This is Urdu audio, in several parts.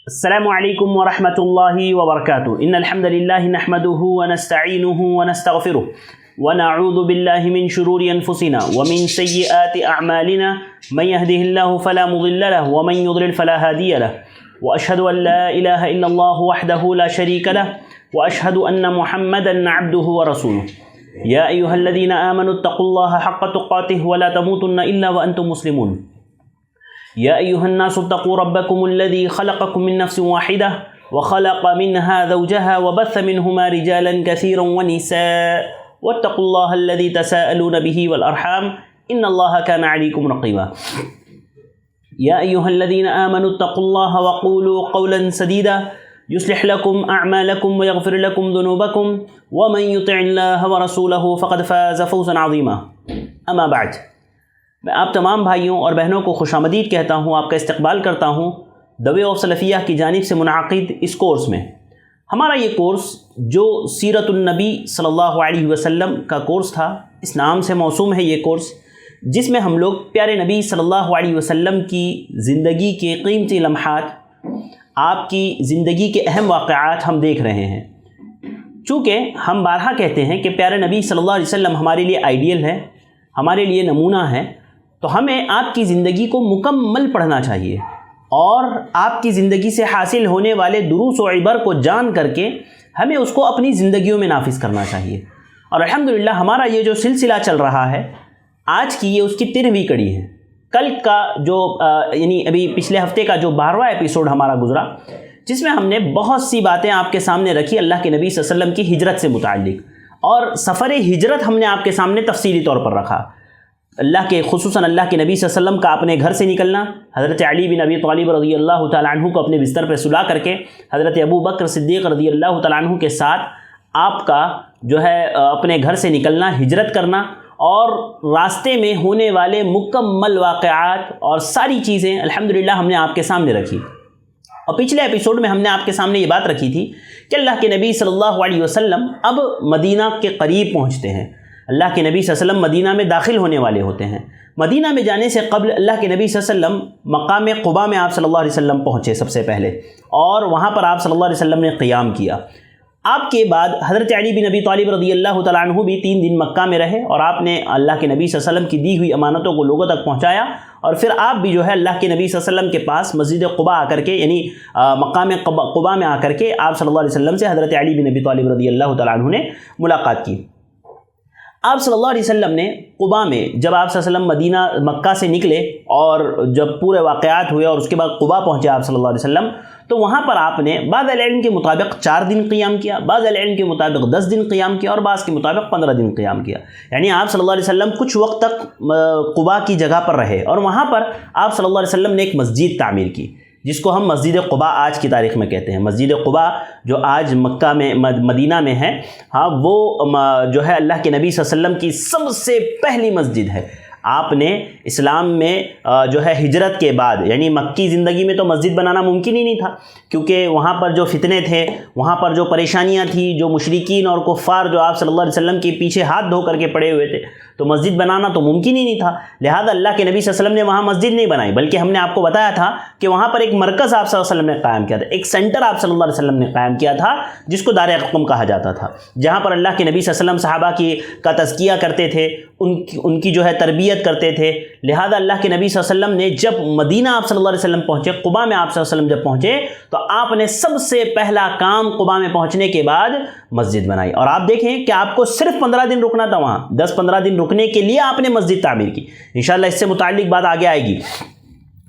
السلام علیکم ورحمۃ اللہ وبرکاتہ ان الحمد للہ نحمده ونستعینه ونستغفره ونعوذ باللہ من شرور انفسنا ومن سیئات اعمالنا من يهده الله فلا مضل له ومن يضلل فلا هادی له واشهد ان لا الہ الا اللہ وحده لا شریک له واشهد ان محمدا عبده ورسوله یا ایها الذین آمنوا اتقوا اللہ حق تقاته ولا تموتن الا وانتم مسلمون يا أيها الناس اتقوا ربكم الذي خلقكم من نفس واحدة وخلق منها زوجها وبث منهما رجالا كثيرا ونساء واتقوا الله الذي تساءلون به والأرحام إن الله كان عليكم رقيبا يا أيها الذين آمنوا اتقوا الله وقولوا قولا سديدا يصلح لكم أعمالكم ويغفر لكم ذنوبكم ومن يطع الله ورسوله فقد فاز فوزا عظيما أما بعد میں آپ تمام بھائیوں اور بہنوں کو خوش آمدید کہتا ہوں، آپ کا استقبال کرتا ہوں دی وے آف سلفیہ کی جانب سے منعقد اس کورس میں۔ ہمارا یہ کورس جو سیرت النبی صلی اللہ علیہ وسلم کا کورس تھا، اس نام سے موسوم ہے یہ کورس، جس میں ہم لوگ پیارے نبی صلی اللہ علیہ وسلم کی زندگی کے قیمتی لمحات، آپ کی زندگی کے اہم واقعات ہم دیکھ رہے ہیں۔ چونکہ ہم بارہا کہتے ہیں کہ پیارے نبی صلی اللہ علیہ وسلم ہمارے لیے آئیڈیل ہے، ہمارے لیے نمونہ ہے، تو ہمیں آپ کی زندگی کو مکمل پڑھنا چاہیے اور آپ کی زندگی سے حاصل ہونے والے دروس و عبر کو جان کر کے ہمیں اس کو اپنی زندگیوں میں نافذ کرنا چاہیے۔ اور الحمدللہ ہمارا یہ جو سلسلہ چل رہا ہے، آج کی یہ اس کی 13ویں کڑی ہے۔ کل کا جو یعنی ابھی پچھلے ہفتے کا جو 12واں ایپیسوڈ ہمارا گزرا، جس میں ہم نے بہت سی باتیں آپ کے سامنے رکھی اللہ کے نبی صلی اللہ علیہ وسلم کی ہجرت سے متعلق، اور سفر ہجرت ہم نے آپ کے سامنے تفصیلی طور پر رکھا۔ خصوصاً اللہ کے نبی صلی اللہ علیہ وسلم کا اپنے گھر سے نکلنا، حضرت علی بن ابی طالب رضی اللہ تعالیٰ عنہ کو اپنے بستر پر سلا کر کے حضرت ابو بکر صدیق رضی اللہ تعالیٰ عنہ کے ساتھ آپ کا جو ہے اپنے گھر سے نکلنا، ہجرت کرنا، اور راستے میں ہونے والے مکمل واقعات اور ساری چیزیں الحمدللہ ہم نے آپ کے سامنے رکھی۔ اور پچھلے ایپیسوڈ میں ہم نے آپ کے سامنے یہ بات رکھی تھی کہ اللہ کے نبی صلی اللہ علیہ وسلم اب مدینہ کے قریب پہنچتے ہیں۔ اللہ کے نبی صلی اللہ علیہ وسلم مدینہ میں داخل ہونے والے ہوتے ہیں۔ مدینہ میں جانے سے قبل اللہ کے نبی صلی اللہ علیہ وسلم مقام قباء میں آپ صلی اللہ علیہ وسلم پہنچے سب سے پہلے، اور وہاں پر آپ صلی اللہ علیہ وسلم نے قیام کیا۔ آپ کے بعد حضرت علی بن ابی طالب رضی اللہ تعالیٰ عنہ بھی 3 دن مکہ میں رہے، اور آپ نے اللہ کے نبی صلی اللہ علیہ وسلم کی دی ہوئی امانتوں کو لوگوں تک پہنچایا، اور پھر آپ بھی جو ہے اللہ کے نبی صلی اللہ علیہ وسلم کے پاس مسجد قباء آ کر کے، یعنی مقام قباء میں آ کر کے آپ صلی اللہ علیہ وسلم سے حضرت علی بن ابی طالب رضی اللہ تعالیٰ عنہ نے ملاقات کی۔ آپ صلی اللہ علیہ وسلم نے قباء میں، جب آپ صلی اللہ علیہ وسلم مکہ سے نکلے اور جب پورے واقعات ہوئے اور اس کے بعد قباء پہنچے آپ صلی اللہ علیہ وسلم، تو وہاں پر آپ نے بعض العلم کے مطابق 4 دن قیام کیا، بعض العلم کے مطابق 10 دن قیام کیا، اور بعض کے مطابق 15 دن قیام کیا۔ یعنی آپ صلی اللہ علیہ وسلم کچھ وقت تک قباء کی جگہ پر رہے، اور وہاں پر آپ صلی اللہ علیہ وسلم نے ایک مسجد تعمیر کی، جس کو ہم مسجد قباء آج کی تاریخ میں کہتے ہیں۔ مسجد قباء جو آج مکہ میں مدینہ میں ہے، ہاں، وہ جو ہے اللہ کے نبی صلی اللہ علیہ وسلم کی سب سے پہلی مسجد ہے۔ آپ نے اسلام میں جو ہے ہجرت کے بعد، یعنی مکی زندگی میں تو مسجد بنانا ممکن ہی نہیں تھا، کیونکہ وہاں پر جو فتنے تھے، وہاں پر جو پریشانیاں تھیں، جو مشرکین اور کفار جو آپ صلی اللہ علیہ وسلم کے پیچھے ہاتھ دھو کر کے پڑے ہوئے تھے، تو مسجد بنانا تو ممکن ہی نہیں تھا۔ لہذا اللہ کے نبی صلی اللہ علیہ وسلم نے وہاں مسجد نہیں بنائی، بلکہ ہم نے آپ کو بتایا تھا کہ وہاں پر ایک مرکز آپ صلی اللہ علیہ وسلم نے قائم کیا تھا، ایک سینٹر آپ صلی اللہ علیہ وسلم نے قائم کیا تھا، جس کو دار ارقم کہا جاتا تھا، جہاں پر اللہ کے نبی صلی اللہ علیہ وسلم صحابہ کا تزکیہ کرتے تھے، ان کی جو ہے تربیت کرتے تھے۔ لہذا اللہ کے نبی صلی اللہ علیہ وسلم نے جب مدینہ آپ صلی اللہ علیہ وسلم پہنچے، قباء میں آپ صلی اللہ علیہ وسلم جب پہنچے، تو آپ نے سب سے پہلا کام قباء میں پہنچنے کے بعد مسجد بنائی۔ اور آپ دیکھیں کہ آپ کو صرف 15 دن رکنا تھا وہاں، 10-15 دن رکنے کے لیے آپ نے مسجد تعمیر کی۔ انشاءاللہ اس سے متعلق بات آگے آئے گی۔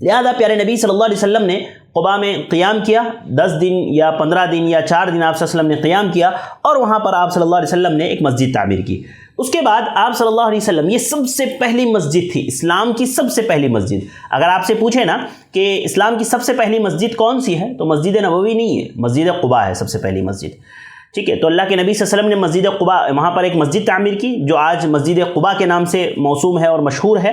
لہذا پیارے نبی صلی اللہ علیہ وسلم نے قباء میں قیام کیا، 10 دن یا 15 دن یا 4 دن آپ صلی اللہ علیہ وسلم نے قیام کیا، اور وہاں پر آپ صلی اللہ علیہ وسلم نے ایک مسجد تعمیر کی۔ اس کے بعد آپ صلی اللہ علیہ وسلم، یہ سب سے پہلی مسجد تھی، اسلام کی سب سے پہلی مسجد۔ اگر آپ سے پوچھے نا کہ اسلام کی سب سے پہلی مسجد کون سی ہے، تو مسجد نبوی نہیں ہے، مسجد قباء ہے سب سے پہلی مسجد۔ ٹھیک ہے، تو اللہ کے نبی صلی اللہ علیہ وسلم نے مسجد قباء، وہاں پر ایک مسجد تعمیر کی جو آج مسجد قباء کے نام سے موسوم ہے اور مشہور ہے۔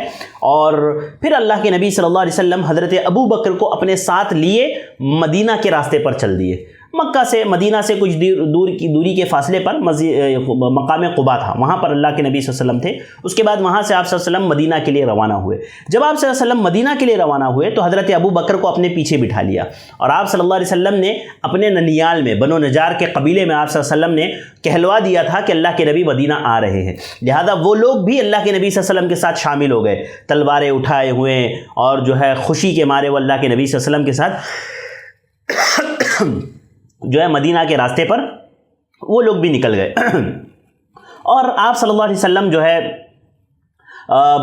اور پھر اللہ کے نبی صلی اللہ علیہ وسلم حضرت ابو بکر کو اپنے ساتھ لیے مدینہ کے راستے پر چل دیے۔ مکہ سے مدینہ سے کچھ دوری کے فاصلے پر مقام قبا تھا، وہاں پر اللہ کے نبی صلی اللہ علیہ وسلم تھے۔ اس کے بعد وہاں سے آپ صلی اللہ علیہ وسلم مدینہ کے لیے روانہ ہوئے۔ جب آپ صلی اللہ علیہ وسلم مدینہ کے لیے روانہ ہوئے تو حضرت ابو بکر کو اپنے پیچھے بٹھا لیا، اور آپ صلی اللہ علیہ وسلم نے اپنے ننیال میں بنو نجار کے قبیلے میں آپ صلی اللہ علیہ وسلم نے کہلوا دیا تھا کہ اللہ کے نبی مدینہ آ رہے ہیں، لہذا وہ لوگ بھی اللہ کے نبی صلی اللہ علیہ وسلم کے ساتھ شامل ہو گئے، تلواریں اٹھائے ہوئے، اور جو ہے خوشی کے مارے وہ اللہ کے نبی صلی اللہ علیہ وسلم کے ساتھ جو ہے مدینہ کے راستے پر وہ لوگ بھی نکل گئے۔ اور آپ صلی اللہ علیہ وسلم جو ہے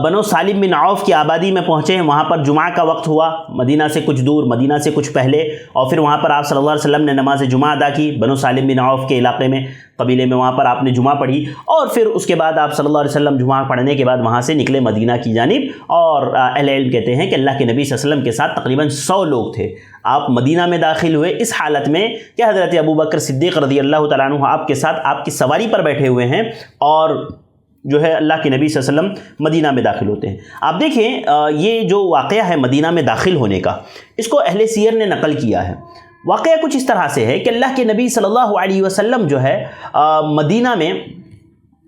بنو سالم بن عوف کی آبادی میں پہنچے ہیں، وہاں پر جمعہ کا وقت ہوا، مدینہ سے کچھ دور، مدینہ سے کچھ پہلے، اور پھر وہاں پر آپ صلی اللہ علیہ وسلم نے نماز جمعہ ادا کی بنو سالم بن عوف کے علاقے میں، قبیلے میں، وہاں پر آپ نے جمعہ پڑھی، اور پھر اس کے بعد آپ صلی اللہ علیہ وسلم جمعہ پڑھنے کے بعد وہاں سے نکلے مدینہ کی جانب، اور اہل علم کہتے ہیں کہ اللہ کے نبی صلی اللہ علیہ وسلم کے ساتھ تقریباً 100 لوگ تھے۔ آپ مدینہ میں داخل ہوئے اس حالت میں کہ حضرت ابو بکر صدیق رضی اللہ تعالیٰ عنہ آپ کے ساتھ آپ کی سواری پر بیٹھے ہوئے ہیں، اور جو ہے اللہ کے نبی صلی اللہ علیہ وسلم مدینہ میں داخل ہوتے ہیں۔ آپ دیکھیں یہ جو واقعہ ہے مدینہ میں داخل ہونے کا، اس کو اہل سیر نے نقل کیا ہے۔ واقعہ کچھ اس طرح سے ہے کہ اللہ کے نبی صلی اللہ علیہ وسلم جو ہے مدینہ میں،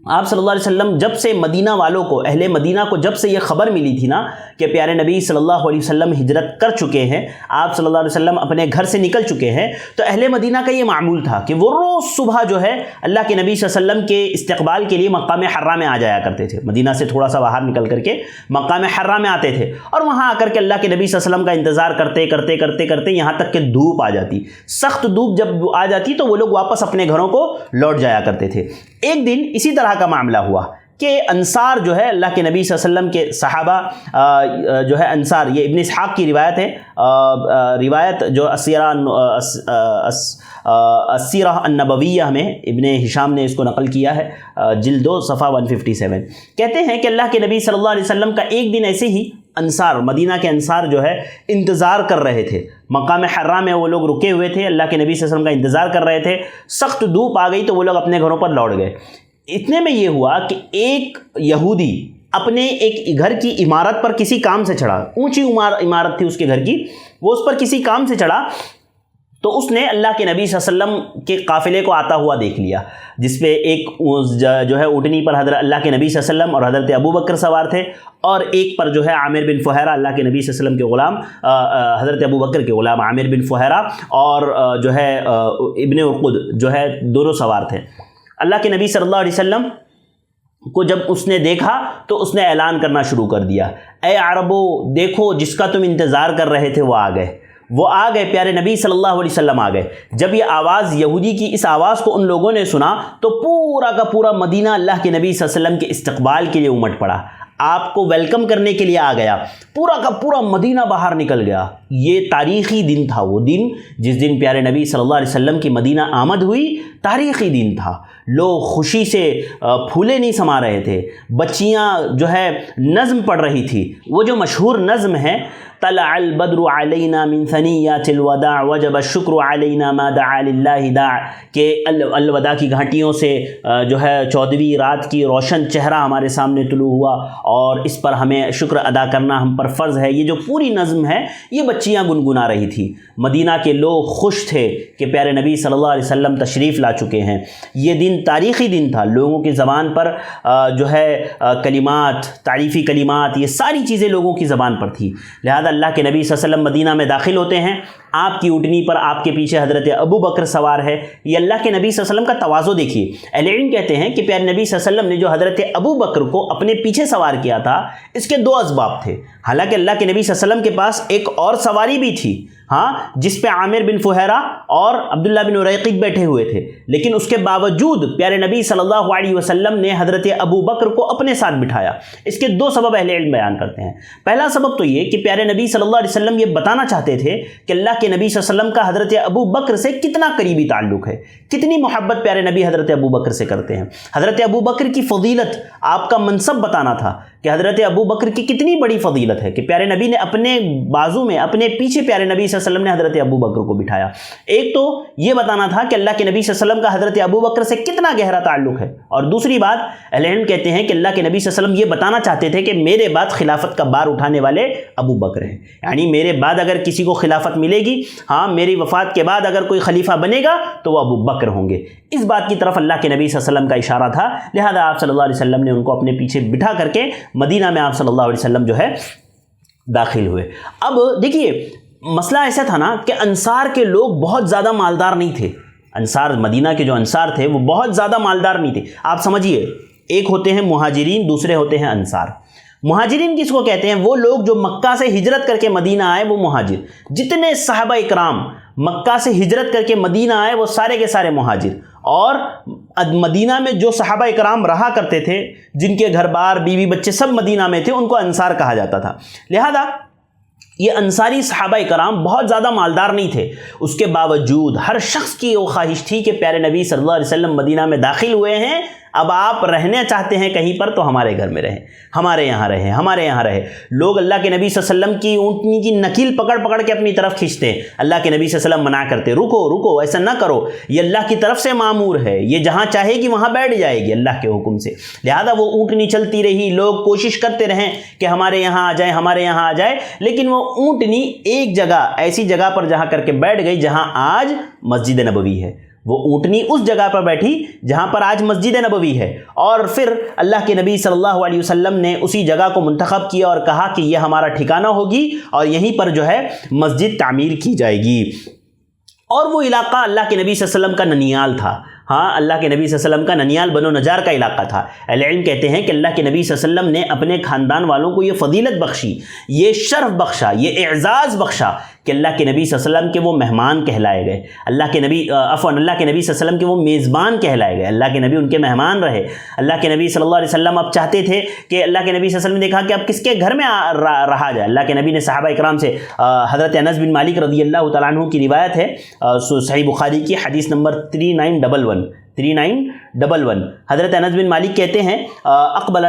آپ صلی اللہ علیہ وسلم جب سے مدینہ والوں کو، اہل مدینہ کو جب سے یہ خبر ملی تھی نا کہ پیارے نبی صلی اللہ علیہ وسلم ہجرت کر چکے ہیں، آپ صلی اللہ علیہ وسلم اپنے گھر سے نکل چکے ہیں، تو اہل مدینہ کا یہ معمول تھا کہ وہ روز صبح جو ہے اللہ کے نبی صلی اللہ علیہ وسلم کے استقبال کے لیے مقام حرہ میں آ جایا کرتے تھے، مدینہ سے تھوڑا سا باہر نکل کر کے مقام حرہ میں آتے تھے، اور وہاں آ کر کے اللہ کے نبی صلی اللہ علیہ وسلم کا انتظار کرتے کرتے کرتے کرتے یہاں تک کہ دھوپ آ جاتی، سخت دھوپ جب آ جاتی تو وہ لوگ واپس اپنے گھروں کو لوٹ جایا کرتے تھے۔ ایک دن اسی طرح کا معاملہ ہوا کہ انصار جو ہے اللہ کے نبی صلی اللہ علیہ وسلم کے صحابہ جو ہے انصار، یہ ابن اسحاق کی روایت ہے، روایت جو السیرہ النبویہ میں ابن ہشام نے اس کو نقل کیا ہے، جلد 2 صفحہ 157، کہتے ہیں کہ اللہ کے نبی صلی اللہ علیہ وسلم کا ایک دن ایسے ہی انصار، مدینہ کے انصار جو ہے انتظار کر رہے تھے، مقام حرہ میں وہ لوگ رکے ہوئے تھے، اللہ کے نبی صلی اللہ علیہ وسلم کا انتظار کر رہے تھے، سخت دھوپ آ گئی تو وہ لوگ اپنے گھروں پر لوٹ گئے۔ اتنے میں یہ ہوا کہ ایک یہودی اپنے ایک گھر کی عمارت پر کسی کام سے چڑھا، اونچی عمارت تھی اس کے گھر کی، وہ اس پر کسی کام سے چڑھا تو اس نے اللہ کے نبی صلی اللہ علیہ وسلم کے قافلے کو آتا ہوا دیکھ لیا، جس پہ ایک جو ہے اونٹنی پر حضرت اللہ کے نبی صلی اللہ علیہ وسلم اور حضرت ابو بکر سوار تھے، اور ایک پر جو ہے عامر بن فہیرہ، اللہ کے نبی صلی اللہ علیہ وسلم کے غلام، حضرت ابو بکر کے غلام عامر بن فہیرہ، اور جو ہے ابن ارقد جو ہے، دونوں سوار تھے۔ اللہ کے نبی صلی اللہ علیہ وسلم کو جب اس نے دیکھا تو اس نے اعلان کرنا شروع کر دیا، اے عربو دیکھو جس کا تم انتظار کر رہے تھے وہ آ گئے، وہ آ گئے، پیارے نبی صلی اللہ علیہ وسلم آ گئے۔ جب یہ آواز یہودی کی اس آواز کو ان لوگوں نے سنا تو پورا کا پورا مدینہ اللہ کے نبی صلی اللہ علیہ وسلم کے استقبال کے لیے امٹ پڑا، آپ کو ویلکم کرنے کے لیے آ گیا، پورا کا پورا مدینہ باہر نکل گیا۔ یہ تاریخی دن تھا، وہ دن جس دن پیارے نبی صلی اللہ علیہ وسلم کی مدینہ آمد ہوئی، تاریخی دن تھا۔ لوگ خوشی سے پھولے نہیں سما رہے تھے، بچیاں جو ہے نظم پڑھ رہی تھی، وہ جو مشہور نظم ہے، طلع البدر علینا من ثنیات الوداع وجب الشکر علینا ما دعا للہ داع، کہ الوداع کی گھاٹیوں سے جو ہے 14ویں رات کی روشن چہرہ ہمارے سامنے طلوع ہوا، اور اس پر ہمیں شکر ادا کرنا ہم پر فرض ہے۔ یہ جو پوری نظم ہے یہ بچیاں گنگنا رہی تھی۔ مدینہ کے لوگ خوش تھے کہ پیارے نبی صلی اللہ علیہ وسلم تشریف لا چکے ہیں۔ یہ دن تاریخی دن تھا، لوگوں کی زبان پر جو ہے کلمات، تعریفی کلمات، یہ ساری چیزیں لوگوں کی زبان پر تھی۔ لہذا اللہ کے نبی صلی اللہ علیہ وسلم مدینہ میں داخل ہوتے ہیں، آپ کی اونٹنی پر آپ کے پیچھے حضرت ابو بکر سوار ہے۔ یہ اللہ کے نبی صلی اللہ علیہ وسلم کا تواضع دیکھیے۔ اہل علم کہتے ہیں کہ پیارے نبی صلی اللہ علیہ وسلم نے جو حضرت ابو بکر کو اپنے پیچھے سوار کیا تھا، اس کے 2 اسباب تھے۔ حالانکہ اللہ کے نبی صلی اللہ علیہ وسلم کے پاس ایک اور سواری بھی تھی، جس پہ عامر بن فہیرہ اور عبداللہ بن اریقط بیٹھے ہوئے تھے، لیکن اس کے باوجود پیارے نبی صلی اللہ علیہ وسلم نے حضرت ابو بکر کو اپنے ساتھ بٹھایا۔ اس کے 2 سبب اہل علم بیان کرتے ہیں۔ پہلا سبب تو یہ کہ پیارے نبی صلی اللہ علیہ وسلم یہ بتانا چاہتے تھے کہ اللہ کے نبی صلی اللہ علیہ وسلم کا حضرت ابو بکر سے کتنا قریبی تعلق ہے، کتنی محبت پیارے نبی حضرت ابو بکر سے کرتے ہیں۔ حضرت ابو بکر کی فضیلت، آپ کا منصب بتانا تھا کہ حضرت ابو بکر کی کتنی بڑی فضیلت ہے کہ پیارے نبی نے اپنے بازو میں اپنے پیچھے پیارے نبی صلی اللہ علیہ وسلم نے حضرت ابو بکر کو بٹھایا۔ ایک تو یہ بتانا تھا کہ اللہ کے نبی صلی اللہ علیہ وسلم کا حضرت ابو بکر سے کتنا گہرا تعلق ہے، اور دوسری بات اہل علم کہتے ہیں کہ اللہ کے نبی صلی اللہ علیہ وسلم یہ بتانا چاہتے تھے کہ میرے بعد خلافت کا بار اٹھانے والے ابو بکر ہیں، یعنی میرے بعد اگر کسی کو خلافت ملے گی، ہاں میری وفات کے بعد اگر کوئی خلیفہ بنے گا تو وہ ابو بکر ہوں گے۔ اس بات کی طرف اللہ کے نبی صلی اللہ علیہ وسلم کا اشارہ تھا، لہذا آپ صلی اللہ علیہ وسلم نے ان کو اپنے پیچھے بٹھا کر کے مدینہ میں آپ صلی اللہ علیہ وسلم جو ہے داخل ہوئے۔ اب دیکھیے مسئلہ ایسا تھا نا کہ انصار کے لوگ بہت زیادہ مالدار نہیں تھے، انصار مدینہ کے جو انصار تھے وہ بہت زیادہ مالدار نہیں تھے۔ آپ سمجھیے، ایک ہوتے ہیں مہاجرین، دوسرے ہوتے ہیں انصار۔ مہاجرین کس کو کہتے ہیں؟ وہ لوگ جو مکہ سے ہجرت کر کے مدینہ آئے، وہ مہاجر۔ جتنے صحابہ اکرام مکہ سے ہجرت کر کے مدینہ آئے وہ سارے کے سارے مہاجر، اور مدینہ میں جو صحابہ اکرام رہا کرتے تھے، جن کے گھر بار بیوی بچے سب مدینہ میں تھے، ان کو انصار کہا جاتا تھا۔ لہذا یہ انصاری صحابہ کرام بہت زیادہ مالدار نہیں تھے، اس کے باوجود ہر شخص کی وہ خواہش تھی کہ پیارے نبی صلی اللہ علیہ وسلم مدینہ میں داخل ہوئے ہیں، اب آپ رہنا چاہتے ہیں کہیں پر تو ہمارے گھر میں رہیں، ہمارے یہاں رہیں، ہمارے یہاں رہے۔ لوگ اللہ کے نبی صلی اللہ علیہ وسلم کی اونٹنی کی نکیل پکڑ پکڑ کے اپنی طرف کھینچتے ہیں، اللہ کے نبی صلی اللہ علیہ وسلم منع کرتے، رکو رکو ایسا نہ کرو، یہ اللہ کی طرف سے مامور ہے، یہ جہاں چاہے گی وہاں بیٹھ جائے گی اللہ کے حکم سے۔ لہذا وہ اونٹنی چلتی رہی، لوگ کوشش کرتے رہیں کہ ہمارے یہاں آ جائے، ہمارے یہاں آ جائے، لیکن وہ اونٹنی ایک جگہ ایسی جگہ پر جہاں کر کے بیٹھ گئی جہاں آج مسجد نبوی ہے۔ وہ اونٹنی اس جگہ پر بیٹھی جہاں پر آج مسجد نبوی ہے، اور پھر اللہ کے نبی صلی اللہ علیہ وسلم نے اسی جگہ کو منتخب کیا اور کہا کہ یہ ہمارا ٹھکانہ ہوگی اور یہیں پر جو ہے مسجد تعمیر کی جائے گی۔ اور وہ علاقہ اللہ کے نبی صلی اللہ علیہ وسلم کا ننیال تھا، ہاں اللہ کے نبی صلی اللہ علیہ وسلم کا ننیال بنو نجار کا علاقہ تھا۔ اہل علم کہتے ہیں کہ اللہ کے نبی صلی اللہ علیہ وسلم نے اپنے خاندان والوں کو یہ فضیلت بخشی، یہ شرف بخشا، یہ اعزاز بخشا کہ اللہ کے نبی صلی اللہ علیہ وسلم کے وہ مہمان کہلائے گئے، اللہ کے نبی اللہ کے نبی صلی اللہ علیہ وسلم کے وہ میزبان کہلائے گئے، اللہ کے نبی ان کے مہمان رہے۔ اللہ کے نبی صلی اللہ علیہ وسلم اب چاہتے تھے کہ اللہ کے نبی صلی اللہ علیہ وسلم نے کہا کہ اب کس کے گھر میں رہا جائے۔ اللہ کے نبی نے صحابہ اکرام سے، حضرت انس بن مالک رضی اللہ تعالیٰ عنہ کی روایت ہے صحیح بخاری کی حدیث نمبر 3911 حضرت انس بن مالک کہتے ہیں اقبل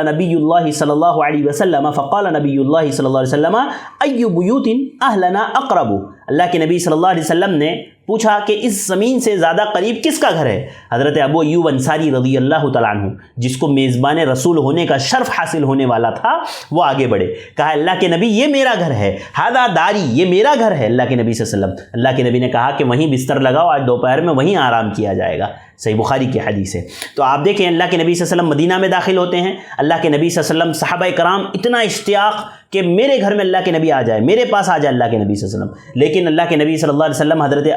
نبی اللہ صلی اللہ علیہ وسلم فقال نبی اللہ صلی اللہ علیہ وسلم ای بیوت اہلنا اقرب۔ اللہ کے نبی صلی اللہ علیہ وسلم نے پوچھا کہ اس زمین سے زیادہ قریب کس کا گھر ہے؟ حضرت ابو ایوب انصاری رضی اللہ تعالیٰ عنہ، جس کو میزبان رسول ہونے کا شرف حاصل ہونے والا تھا، وہ آگے بڑھے، کہا اللہ کے نبی یہ میرا گھر ہے، ہذا داری، یہ میرا گھر ہے اللہ کے نبی صلی اللہ علیہ وسلم۔ اللہ کے نبی نے کہا کہ وہیں بستر لگاؤ، آج دوپہر میں وہیں آرام کیا جائے گا، صحیح بخاری کی حدیث ہے۔ تو آپ دیکھیں اللہ کے نبی صلی اللہ علیہ وسلم مدینہ میں داخل ہوتے ہیں، اللہ کے نبی صلی اللہ علیہ وسلم صحابہ کرام اتنا اشتیاق کہ میرے گھر میں اللہ کے نبی آ جائے، میرے پاس آ جائے اللہ کے نبی صلی اللہ علیہ وسلم، لیکن اللہ کے نبی صلی اللہ علیہ وسلم حضرت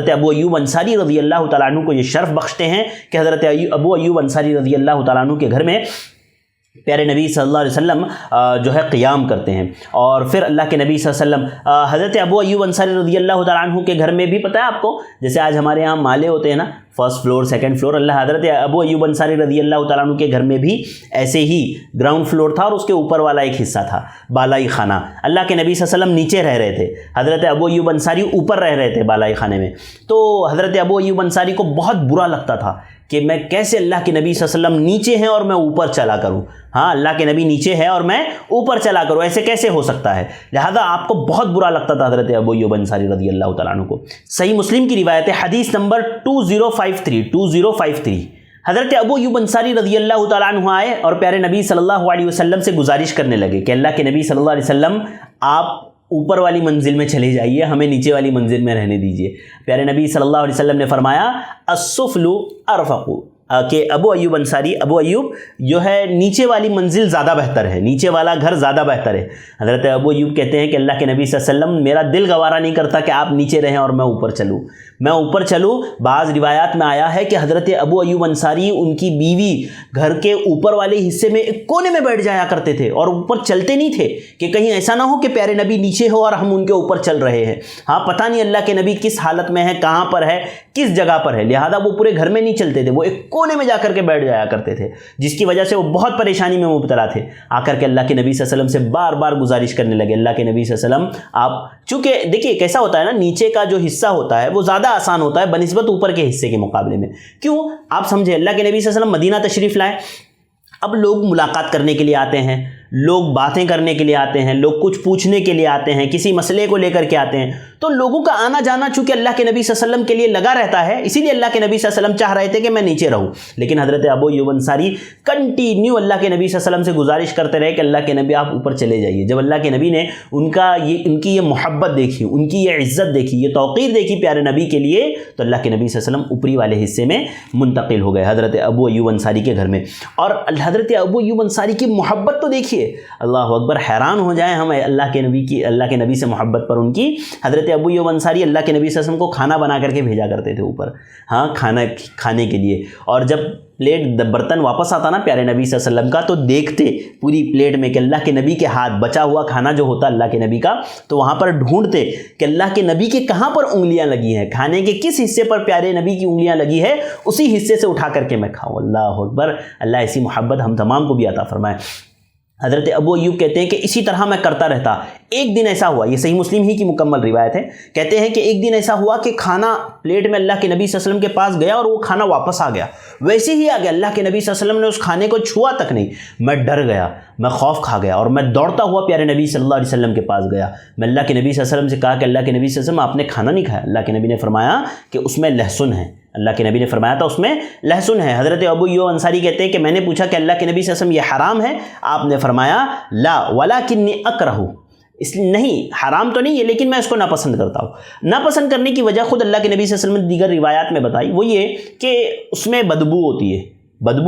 ابو ایوب انصاری رضی اللہ تعالیٰ عنہ کو یہ شرف بخشتے ہیں کہ حضرت ابو ایوب انصاری رضی اللہ تعالیٰ عنہ کے گھر میں پیارے نبی صلی اللہ علیہ وسلم جو ہے قیام کرتے ہیں۔ اور پھر اللہ کے نبی صلی اللہ علیہ وسلم حضرت ابو ایوب انصاری رضی اللہ تعالیٰ عنہ کے گھر میں بھی پتہ ہے آپ کو، جیسے آج ہمارے یہاں مالے ہوتے ہیں نا، فرسٹ فلور سیکنڈ فلور، اللہ حضرت ابو ایوب انصاری رضی اللہ تعالیٰ عنہ کے گھر میں بھی ایسے ہی گراؤنڈ فلور تھا اور اس کے اوپر والا ایک حصہ تھا بالائی خانہ۔ اللہ کے نبی صلی اللہ علیہ وسلم نیچے رہ رہے تھے، حضرت ابو ایوب انصاری اوپر رہ رہے تھے بالائی خانے میں۔ تو حضرت ابو ایوب انصاری کو بہت برا لگتا تھا کہ میں کیسے اللہ کے نبی صلی اللہ علیہ وسلم نیچے ہیں اور میں اوپر چلا کروں، ہاں اللہ کے نبی نیچے ہے اور میں اوپر چلا کروں، ایسے کیسے ہو سکتا ہے؟ لہذا آپ کو بہت برا لگتا تھا حضرت ابو ایوب انصاری رضی اللہ تعالیٰ عنہ کو۔ صحیح مسلم کی روایت ہے حدیث نمبر 2053 حضرت ابو ایوب انصاری رضی اللہ تعالیٰ عنہ آئے اور پیارے نبی صلی اللہ علیہ وسلم سے گزارش کرنے لگے کہ اللہ کے نبی صلی اللہ علیہ وسلم آپ اوپر والی منزل میں چلے جائیے، ہمیں نیچے والی منزل میں رہنے دیجیے۔ پیارے نبی صلی اللہ علیہ وسلم نے فرمایا السفل ارفق، کہ ابو ایوب انصاری، ابو ایوب جو ہے نیچے والی منزل زیادہ بہتر ہے، نیچے والا گھر زیادہ بہتر ہے۔ حضرت ابو ایوب کہتے ہیں کہ اللہ کے نبی صلی اللہ علیہ وسلم میرا دل گوارا نہیں کرتا کہ آپ نیچے رہیں اور میں اوپر چلوں، میں اوپر چلوں۔ بعض روایات میں آیا ہے کہ حضرت ابو ایوب انصاری ان کی بیوی گھر کے اوپر والے حصے میں ایک کونے میں بیٹھ جایا کرتے تھے اور اوپر چلتے نہیں تھے کہ کہیں ایسا نہ ہو کہ پیارے نبی نیچے ہو اور ہم ان کے اوپر چل رہے ہیں، ہاں پتہ نہیں اللہ کے نبی کس حالت میں ہے، کہاں پر ہے، کس جگہ پر ہے، لہذا وہ پورے گھر میں نہیں چلتے تھے، وہ ایک کونے میں جا کر کے بیٹھ جایا کرتے تھے، جس کی وجہ سے وہ بہت پریشانی میں مبتلا تھے۔ آ کر کے اللہ کے نبی صلی اللہ علیہ وسلم سے بار بار گزارش کرنے لگے، اللہ کے نبی صلی اللہ علیہ وسلم آپ، چونکہ دیکھیے کیسا ہوتا ہے نا، نیچے کا جو حصہ ہوتا ہے وہ زیادہ آسان ہوتا ہے بنسبت اوپر کے حصے کے مقابلے میں۔ کیوں؟ آپ سمجھے، اللہ کے نبی صلی اللہ علیہ وسلم مدینہ تشریف لائے، اب لوگ ملاقات کرنے کے لیے آتے ہیں، لوگ باتیں کرنے کے لیے آتے ہیں، لوگ کچھ پوچھنے کے لیے آتے ہیں، کسی مسئلے کو لے کر کے آتے ہیں، تو لوگوں کا آنا جانا چونکہ اللہ کے نبی صلی اللہ علیہ وسلم کے لیے لگا رہتا ہے، اسی لیے اللہ کے نبی صلی اللہ علیہ وسلم چاہ رہے تھے کہ میں نیچے رہوں، لیکن حضرت ابو ایوب انصاری کنٹینیو اللہ کے نبی صلی اللہ علیہ وسلم سے گزارش کرتے رہے کہ اللہ کے نبی آپ اوپر چلے جائیے۔ جب اللہ کے نبی نے ان کی یہ محبت دیکھی، ان کی یہ عزت دیکھی، یہ توقیر دیکھی پیارے نبی کے لیے، تو اللہ کے نبی صلی اللہ علیہ وسلم اوپری والے حصے میں منتقل ہو گئے حضرت ابو ایوب انصاری کے گھر میں۔ اور حضرت ابو ایوب انصاری کی محبت تو دیکھیے، اللہ اکبر، حیران ہو جائیں ہم اللہ کے نبی سے محبت پر ان کی۔ حضرت ابو ایوب انصاری اللہ کے نبی صلی اللہ علیہ وسلم کو کھانا بنا کر کے بھیجا کرتے تھے اوپر، ہاں کھانے کے لیے، اور جب پلیٹ برتن واپس آتا نا پیارے نبی صلی اللہ علیہ وسلم کا، تو دیکھتے پوری پلیٹ میں کہ اللہ کے نبی کے ہاتھ، بچا ہوا کھانا جو ہوتا اللہ کے نبی کا، تو وہاں پر ڈھونڈتے کہ اللہ کے نبی کے کہاں پر انگلیاں لگی ہیں، کھانے کے کس حصے پر پیارے نبی کی انگلیاں لگی ہے، اسی حصے سے اٹھا کر کے میں کھاؤں۔ اللہ اکبر، اللہ ایسی محبت ہم تمام کو بھی عطا فرمائے۔ حضرت ابو ایوب کہتے ہیں کہ اسی طرح میں کرتا رہتا۔ ایک دن ایسا ہوا، یہ صحیح مسلم ہی کی مکمل روایت ہے، کہتے ہیں کہ ایک دن ایسا ہوا کہ کھانا پلیٹ میں اللہ کے نبی صلی اللہ علیہ وسلم کے پاس گیا اور وہ کھانا واپس آ گیا، ویسے ہی آ گیا، اللہ کے نبی صلی اللہ علیہ وسلم نے اس کھانے کو چھوا تک نہیں۔ میں ڈر گیا، میں خوف کھا گیا، اور میں دوڑتا ہوا پیارے نبی صلی اللہ علیہ وسلم کے پاس گیا۔ میں اللہ کے نبی صلی اللہ علیہ وسلم سے کہا کہ اللہ کے نبی صلی اللہ علیہ وسلم آپ نے کھانا نہیں کھایا؟ اللہ کے نبی نے فرمایا کہ اس میں لہسن ہے، اللہ کے نبی نے فرمایا تھا اس میں لہسن ہے۔ حضرت ابو ایوب انصاری کہتے ہیں کہ میں نے پوچھا کہ اللہ کے نبی صلی اللہ علیہ وسلم یہ حرام ہے؟ آپ نے فرمایا لا ولکنی اکرہ، اس لیے نہیں، حرام تو نہیں ہے لیکن میں اس کو ناپسند کرتا ہوں۔ ناپسند کرنے کی وجہ خود اللہ کے نبی صلی اللہ علیہ وسلم نے دیگر روایات میں بتائی، وہ یہ کہ اس میں بدبو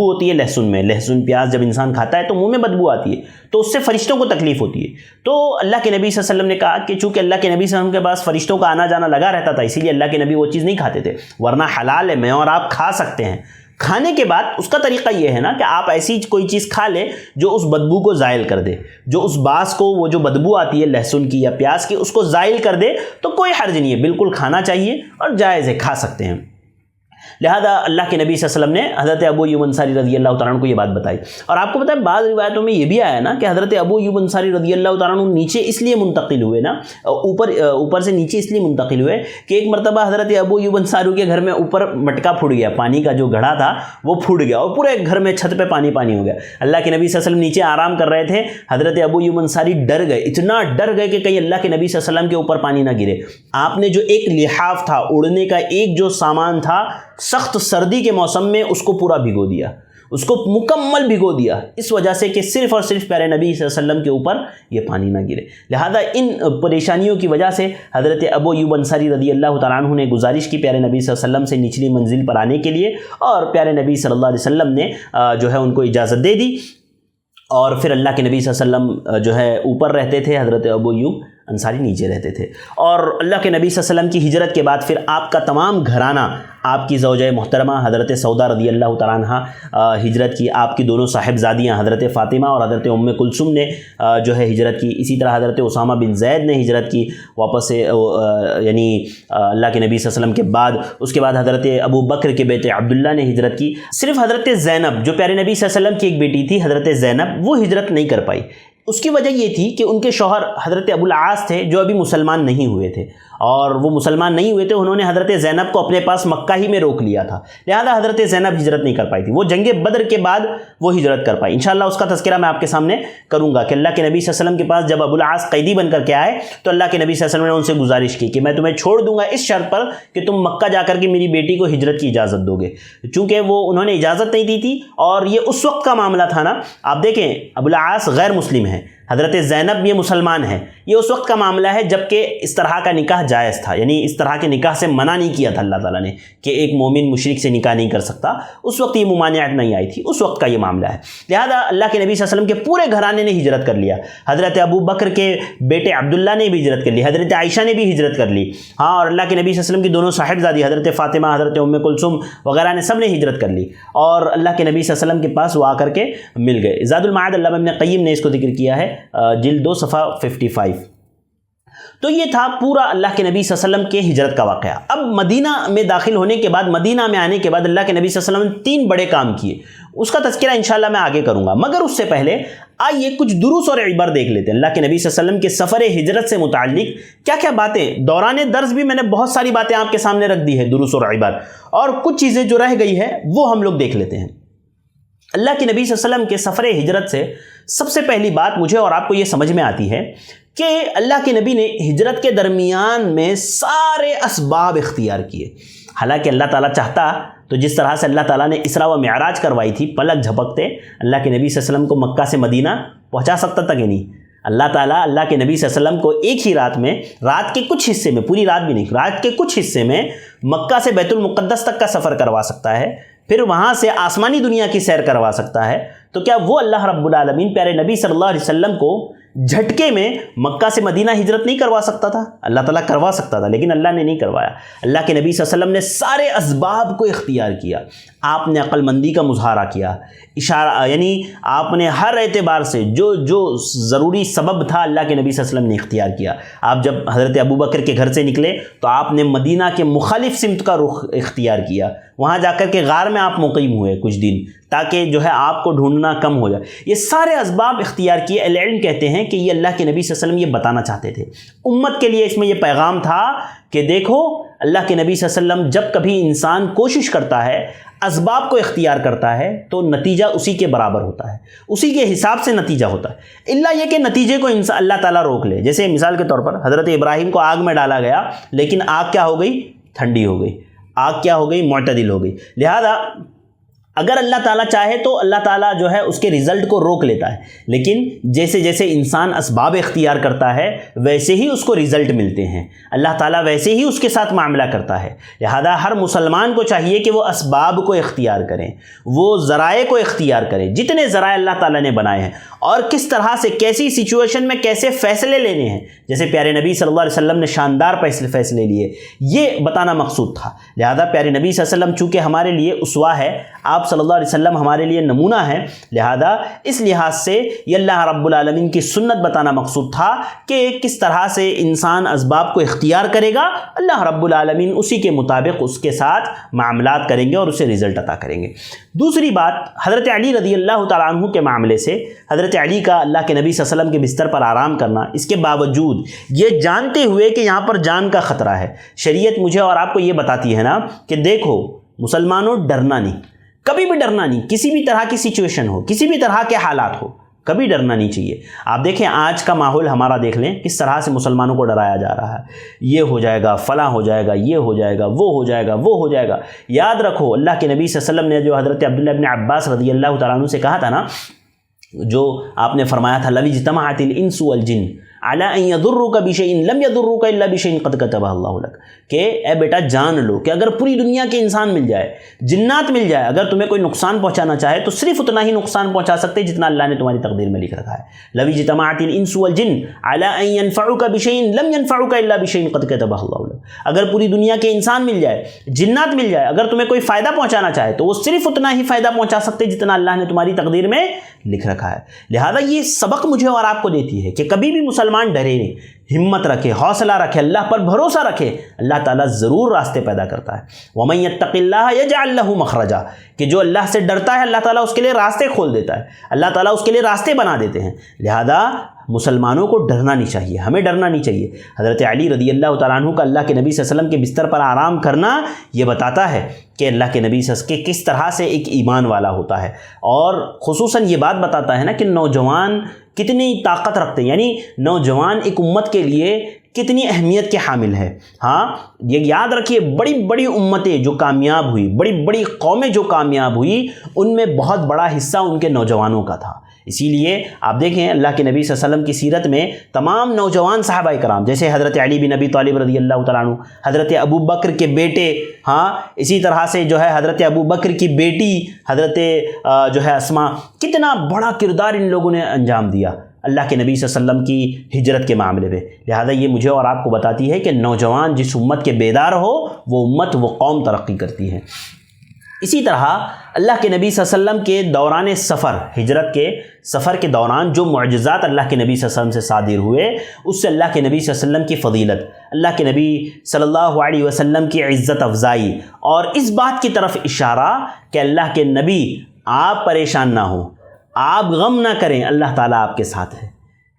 ہوتی ہے لہسن میں، لہسن پیاز جب انسان کھاتا ہے تو منہ میں بدبو آتی ہے، تو اس سے فرشتوں کو تکلیف ہوتی ہے۔ تو اللہ کے نبی صلی اللہ علیہ وسلم نے کہا کہ چونکہ اللہ کے نبی صلی اللہ علیہ وسلم کے پاس فرشتوں کا آنا جانا لگا رہتا تھا، اسی لیے اللہ کے نبی وہ چیز نہیں کھاتے تھے، ورنہ حلال ہے، میں اور آپ کھا سکتے ہیں۔ کھانے کے بعد اس کا طریقہ یہ ہے نا کہ آپ ایسی کوئی چیز کھا لیں جو اس بدبو کو زائل کر دے، جو اس باس کو، وہ جو بدبو آتی ہے لہسن کی یا پیاز کی، اس کو زائل کر دے، تو کوئی حرج نہیں ہے، بالکل کھانا چاہیے اور جائز ہے، کھا سکتے ہیں۔ لہذا اللہ کے نبی صلی اللہ علیہ وسلم نے حضرت ابو ایوب انصاری رضی اللہ تعالیٰ عنہ کو یہ بات بتائی۔ اور آپ کو پتہ ہے بعض روایتوں میں یہ بھی آیا نا کہ حضرت ابو ایوب انصاری رضی اللہ تعالیٰ عنہ نیچے اس لیے منتقل ہوئے نا، اوپر سے نیچے اس لیے منتقل ہوئے کہ ایک مرتبہ حضرت ابو ایوب انصاری کے گھر میں اوپر مٹکا پھوٹ گیا، پانی کا جو گھڑا تھا وہ پھوٹ گیا اور پورے گھر میں چھت پہ پانی ہو گیا۔ اللہ کے نبی صلی اللہ علیہ وسلم نیچے آرام کر رہے تھے، حضرت ابو ایوب انصاری ڈر گئے، اتنا ڈر گئے کہ کہیں اللہ کے نبی صلی اللہ علیہ وسلم کے اوپر پانی نہ گرے۔ آپ نے جو ایک لحاف تھا، اڑنے کا ایک جو سامان تھا، سخت سردی کے موسم میں اس کو پورا بھگو دیا، اس کو مکمل بھگو دیا، اس وجہ سے کہ صرف اور صرف پیارے نبی صلی اللہ علیہ وسلم کے اوپر یہ پانی نہ گرے۔ لہذا ان پریشانیوں کی وجہ سے حضرت ابو ایوب انصاری رضی اللہ تعالیٰ عنہ نے گزارش کی پیارے نبی صلی اللہ علیہ وسلم سے نچلی منزل پر آنے کے لیے، اور پیارے نبی صلی اللہ علیہ وسلم نے جو ہے ان کو اجازت دے دی، اور پھر اللہ کے نبی صلی اللہ علیہ وسلم جو ہے اوپر رہتے تھے، حضرت ابو ایوب انصاری نیچے رہتے تھے۔ اور اللہ کے نبی صلی اللہ علیہ وسلم کی ہجرت کے بعد پھر آپ کا تمام گھرانہ، آپ کی زوجہ محترمہ حضرت سودا رضی اللہ تعالیٰ عنہ ہجرت کی، آپ کی دونوں صاحبزادیاں حضرت فاطمہ اور حضرت ام کلثوم نے جو ہے ہجرت کی، اسی طرح حضرت اسامہ بن زید نے ہجرت کی واپس سے، یعنی اللہ کے نبی صلی اللہ علیہ وسلم کے بعد۔ اس کے بعد حضرت ابو بکر کے بیٹے عبداللہ نے ہجرت کی۔ صرف حضرت زینب جو پیارے نبی صلی اللہ علیہ وسلم کی ایک بیٹی تھی حضرت زینب، وہ ہجرت نہیں کر پائی۔ اس کی وجہ یہ تھی کہ ان کے شوہر حضرت ابو العاص تھے جو ابھی مسلمان نہیں ہوئے تھے، اور وہ مسلمان نہیں ہوئے تھے، انہوں نے حضرت زینب کو اپنے پاس مکہ ہی میں روک لیا تھا، لہذا حضرت زینب ہجرت نہیں کر پائی تھی۔ وہ جنگ بدر کے بعد وہ ہجرت کر پائی، انشاءاللہ اس کا تذکرہ میں آپ کے سامنے کروں گا کہ اللہ کے نبی صلی اللہ علیہ وسلم کے پاس جب ابو العاص قیدی بن کر کے آئے تو اللہ کے نبی صلی اللہ علیہ وسلم نے ان سے گزارش کی کہ میں تمہیں چھوڑ دوں گا اس شرط پر کہ تم مکہ جا کر کے میری بیٹی کو ہجرت کی اجازت دو گے، چونکہ وہ انہوں نے اجازت نہیں دی تھی، اور یہ اس وقت کا معاملہ تھا نا۔ آپ دیکھیں ابو العاص غیر مسلم ہے، حضرت زینب یہ مسلمان ہے، یہ اس وقت کا معاملہ ہے جب کہ اس طرح کا نکاح جائز تھا، یعنی اس طرح کے نکاح سے منع نہیں کیا تھا اللہ تعالیٰ نے کہ ایک مومن مشرک سے نکاح نہیں کر سکتا، اس وقت یہ ممانعت نہیں آئی تھی، اس وقت کا یہ معاملہ ہے۔ لہذا اللہ کے نبی صلی اللہ علیہ وسلم کے پورے گھرانے نے ہجرت کر لیا، حضرت ابو بکر کے بیٹے عبداللہ نے بھی ہجرت کر لی، حضرت عائشہ نے بھی ہجرت کر لی، ہاں، اور اللہ کے نبی صلی اللہ علیہ وسلم کی دونوں صاحبزادی حضرت فاطمہ، حضرت ام کلثوم وغیرہ نے سب نے ہجرت کر لی، اور اللہ کے نبی صلی اللہ علیہ وسلم کے پاس وہ آ کر کے مل گئے۔ زاد المعاد علامہ ابن قیم نے اس کو ذکر کیا ہے، جلد 2 صفحہ 55۔ تو یہ تھا پورا اللہ کے نبی صلی اللہ علیہ وسلم کے ہجرت کا واقعہ۔ اب مدینہ میں داخل ہونے کے بعد، مدینہ میں آنے کے بعد اللہ کے نبی صلی اللہ علیہ وسلم نے 3 بڑے کام کیے، اس کا تذکرہ انشاءاللہ میں آگے کروں گا، مگر اس سے پہلے آئیے کچھ دروس اور عبر دیکھ لیتے ہیں اللہ کے نبی صلی اللہ علیہ وسلم کے سفر ہجرت سے متعلق کیا کیا باتیں۔ دوران درس بھی میں نے بہت ساری باتیں آپ کے سامنے رکھ دی ہے، دروس اور عبر، اور کچھ چیزیں جو رہ گئی ہے وہ ہم لوگ دیکھ لیتے ہیں۔ اللہ کے نبی صلی اللہ علیہ وسلم کے سفر ہجرت سے سب سے پہلی بات مجھے اور آپ کو یہ سمجھ میں آتی ہے کہ اللہ کے نبی نے ہجرت کے درمیان میں سارے اسباب اختیار کیے. حالانکہ اللہ تعالیٰ چاہتا تو جس طرح سے اللہ تعالیٰ نے اسراء و معراج کروائی تھی، پلک جھپکتے اللہ کے نبی صلی اللہ علیہ وسلم کو مکہ سے مدینہ پہنچا سکتا تھا کہ نہیں. اللہ تعالیٰ اللہ کے نبی صلی اللہ علیہ وسلم کو ایک ہی رات میں، رات کے کچھ حصے میں، پوری رات بھی نہیں، رات کے کچھ حصے میں مکہ سے بیت المقدس تک کا سفر کروا سکتا ہے، پھر وہاں سے آسمانی دنیا کی سیر کروا سکتا ہے. تو کیا وہ اللہ رب العالمین پیارے نبی صلی اللہ علیہ وسلم کو جھٹکے میں مکہ سے مدینہ ہجرت نہیں کروا سکتا تھا؟ اللہ تعالیٰ کروا سکتا تھا، لیکن اللہ نے نہیں کروایا. اللہ کے نبی صلی اللہ علیہ وسلم نے سارے اسباب کو اختیار کیا. آپ نے عقل مندی کا مظاہرہ کیا، اشارہ یعنی آپ نے ہر اعتبار سے جو ضروری سبب تھا اللہ کے نبی صلی اللہ علیہ وسلم نے اختیار کیا. آپ جب حضرت ابوبکر کے گھر سے نکلے تو آپ نے مدینہ کے مخالف سمت کا رخ اختیار کیا، وہاں جا کر کے غار میں آپ مقیم ہوئے کچھ دن، تاکہ جو ہے آپ کو ڈھونڈنا کم ہو جائے. یہ سارے اسباب اختیار کیے. العلم کہتے ہیں کہ یہ اللہ کے نبی صلی اللہ علیہ وسلم یہ بتانا چاہتے تھے امت کے لیے. اس میں یہ پیغام تھا کہ دیکھو اللہ کے نبی صلی اللہ علیہ وسلم جب کبھی انسان کوشش کرتا ہے، اسباب کو اختیار کرتا ہے، تو نتیجہ اسی کے برابر ہوتا ہے، اسی کے حساب سے نتیجہ ہوتا ہے. اللہ یہ کہ نتیجے کو انسان اللہ تعالیٰ روک لے. جیسے مثال کے طور پر حضرت ابراہیم کو آگ میں ڈالا گیا، لیکن آگ کیا ہو گئی؟ ٹھنڈی ہو گئی. آگ کیا ہو گئی؟ معتدل ہو گئی. لہذا اگر اللہ تعالیٰ چاہے تو اللہ تعالیٰ جو ہے اس کے رزلٹ کو روک لیتا ہے، لیکن جیسے جیسے انسان اسباب اختیار کرتا ہے ویسے ہی اس کو رزلٹ ملتے ہیں. اللہ تعالیٰ ویسے ہی اس کے ساتھ معاملہ کرتا ہے. لہذا ہر مسلمان کو چاہیے کہ وہ اسباب کو اختیار کریں، وہ ذرائع کو اختیار کریں، جتنے ذرائع اللہ تعالیٰ نے بنائے ہیں، اور کس طرح سے کیسی سچویشن میں کیسے فیصلے لینے ہیں. جیسے پیارے نبی صلی اللہ علیہ وسلم نے شاندار فیصلے لیے، یہ بتانا مقصود تھا. لہذا پیارے نبی صلی اللہ علیہ وسلم چونکہ ہمارے لیے اسوہ ہے، آپ صلی اللہ علیہ وسلم ہمارے لیے نمونہ ہے، لہذا اس لحاظ سے یہ اللہ رب العالمین کی سنت بتانا مقصود تھا کہ کس طرح سے انسان اسباب کو اختیار کرے گا، اللہ رب العالمین اسی کے مطابق اس کے ساتھ معاملات کریں گے اور اسے رزلٹ عطا کریں گے. دوسری بات حضرت علی رضی اللہ تعالیٰ عنہ کے معاملے سے، حضرت علی کا اللہ کے نبی صلی اللہ علیہ وسلم کے بستر پر آرام کرنا، اس کے باوجود یہ جانتے ہوئے کہ یہاں پر جان کا خطرہ ہے، شریعت مجھے اور آپ کو یہ بتاتی ہے نا کہ دیکھو مسلمانوں ڈرنا نہیں، کبھی بھی ڈرنا نہیں، کسی بھی طرح کی سچویشن ہو، کسی بھی طرح کے حالات ہو، کبھی ڈرنا نہیں چاہیے. آپ دیکھیں آج کا ماحول ہمارا دیکھ لیں کس طرح سے مسلمانوں کو ڈرایا جا رہا ہے. یہ ہو جائے گا، فلاں ہو جائے گا، یہ ہو جائے گا، وہ ہو جائے گا، وہ ہو جائے گا. یاد رکھو اللہ کے نبی صلی اللہ علیہ وسلم نے جو حضرت عبداللہ ابن عباس رضی اللہ تعالیٰ عنہ سے کہا تھا نا، جو آپ نے فرمایا تھا لَوِ اجْتَمَعَتِ الْإِنسُ وَالْجِنُّ عَلَىٰ أَن يَضُرُّوكَ بِشَيْءٍ لَمْ يَضُرُّوكَ إِلَّا بِشَيْءٍ قَدْ كَتَبَهُ اللَّهُ لَكَ، کہ اے بیٹا جان لو کہ اگر پوری دنیا کے انسان مل جائے، جنات مل جائے، اگر تمہیں کوئی نقصان پہنچانا چاہے تو صرف اتنا ہی نقصان پہنچا سکتے جتنا اللہ نے تمہاری تقدیر میں لکھ رکھا ہے. لَوِ اجْتَمَعَتِ الْإِنسُ وَالْجِنُّ عَلَىٰ أَن يَنفَعُوكَ بِشَيْءٍ لَمْ يَنفَعُوكَ إِلَّا بِشَيْءٍ قَدْ كَتَبَهُ اللَّهُ لَكَ. اگر پوری دنیا کے انسان مل جائے، جنات مل جائے، اگر تمہیں کوئی فائدہ پہنچانا چاہے تو وہ صرف اتنا ہی فائدہ پہنچا سکتے جتنا اللہ نے تمہاری تقدیر میں لکھ رکھا ہے. لہذا یہ سبق مجھے اور آپ کو دیتی ہے کہ کبھی بھی مسلمان ڈرے نہیں، ہمت رکھے، حوصلہ رکھے، اللہ پر بھروسہ رکھے، اللہ تعالیٰ ضرور راستے پیدا کرتا ہے. وَمَن يَتَّقِ اللَّهَ يَجْعَل لَّهُ مَخْرَجًا، کہ جو اللہ سے ڈرتا ہے اللہ تعالیٰ اس کے لیے راستے کھول دیتا ہے، اللہ تعالیٰ اس کے لیے راستے بنا دیتے ہیں. لہذا مسلمانوں کو ڈرنا نہیں چاہیے، ہمیں ڈرنا نہیں چاہیے. حضرت علی رضی اللہ تعالیٰ عنہ کا اللہ کے نبی صلی اللہ علیہ وسلم کے بستر پر آرام کرنا یہ بتاتا ہے کہ اللہ کے نبی صلی اللہ علیہ وسلم کس طرح سے ایک ایمان والا ہوتا ہے، اور خصوصاً یہ بات بتاتا ہے نا کہ نوجوان کتنی طاقت رکھتے ہیں، یعنی نوجوان ایک امت کے لیے کتنی اہمیت کے حامل ہے. ہاں یہ یاد رکھیے، بڑی بڑی امتیں جو کامیاب ہوئی، بڑی بڑی قومیں جو کامیاب ہوئی، ان میں بہت بڑا حصہ ان کے نوجوانوں کا تھا. اسی لیے آپ دیکھیں اللہ کے نبی صلی اللہ علیہ وسلم کی سیرت میں تمام نوجوان صحابہ کرام، جیسے حضرت علی بن ابی طالب رضی اللہ تعالیٰ عنہ، حضرت ابو بکر کے بیٹے، ہاں اسی طرح سے جو ہے حضرت ابو بکر کی بیٹی حضرت جو ہے اسماء، کتنا بڑا کردار ان لوگوں نے انجام دیا اللہ کے نبی صلی اللہ علیہ وسلم کی ہجرت کے معاملے میں. لہذا یہ مجھے اور آپ کو بتاتی ہے کہ نوجوان جس امت کے بیدار ہو وہ امت، وہ قوم ترقی کرتی ہے. اسی طرح اللہ کے نبی صلی اللہ علیہ وسلم کے دوران سفر، ہجرت کے سفر کے دوران جو معجزات اللہ کے نبی صلی اللہ علیہ وسلم سے صادر ہوئے، اس سے اللہ کے نبی صلی اللہ علیہ وسلم کی فضیلت، اللہ کے نبی صلی اللہ علیہ وسلم کی عزت افزائی، اور اس بات کی طرف اشارہ کہ اللہ کے نبی آپ پریشان نہ ہوں، آپ غم نہ کریں، اللہ تعالیٰ آپ کے ساتھ ہے.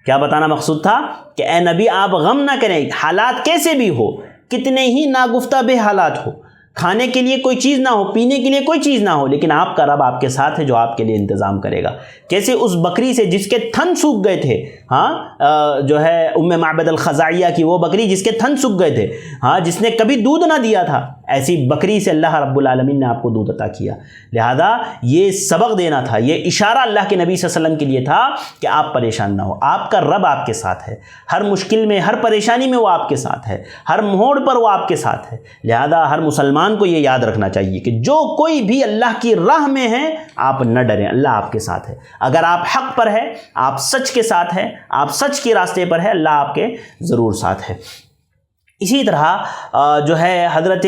کیا بتانا مقصود تھا کہ اے نبی آپ غم نہ کریں، حالات کیسے بھی ہو، کتنے ہی ناگفتہ بے حالات ہو، کھانے کے لیے کوئی چیز نہ ہو، پینے کے لیے کوئی چیز نہ ہو، لیکن آپ کا رب آپ کے ساتھ ہے جو آپ کے لیے انتظام کرے گا۔ کیسے اس بکری سے جس کے تھن سوکھ گئے تھے، جو ہے ام معبد الخزاعیہ کی وہ بکری جس کے تھن سوکھ گئے تھے، جس نے کبھی دودھ نہ دیا تھا، ایسی بکری سے اللہ رب العالمین نے آپ کو دودھ عطا کیا۔ لہذا یہ سبق دینا تھا، یہ اشارہ اللہ کے نبی صلی اللہ علیہ وسلم کے لیے تھا کہ آپ پریشان نہ ہو، آپ کا رب آپ کے ساتھ ہے، ہر مشکل میں، ہر پریشانی میں وہ آپ کے ساتھ ہے، ہر موڑ پر وہ آپ کے ساتھ ہے۔ لہذا ہر مسلمان کو یہ یاد رکھنا چاہیے کہ جو کوئی بھی اللہ کی راہ میں ہے آپ نہ ڈریں، اللہ آپ کے ساتھ ہے۔ اگر آپ حق پر ہے، آپ سچ کے ساتھ ہے، آپ سچ کے راستے پر ہے، اللہ آپ کے ضرور ساتھ ہے۔ اسی طرح جو ہے حضرت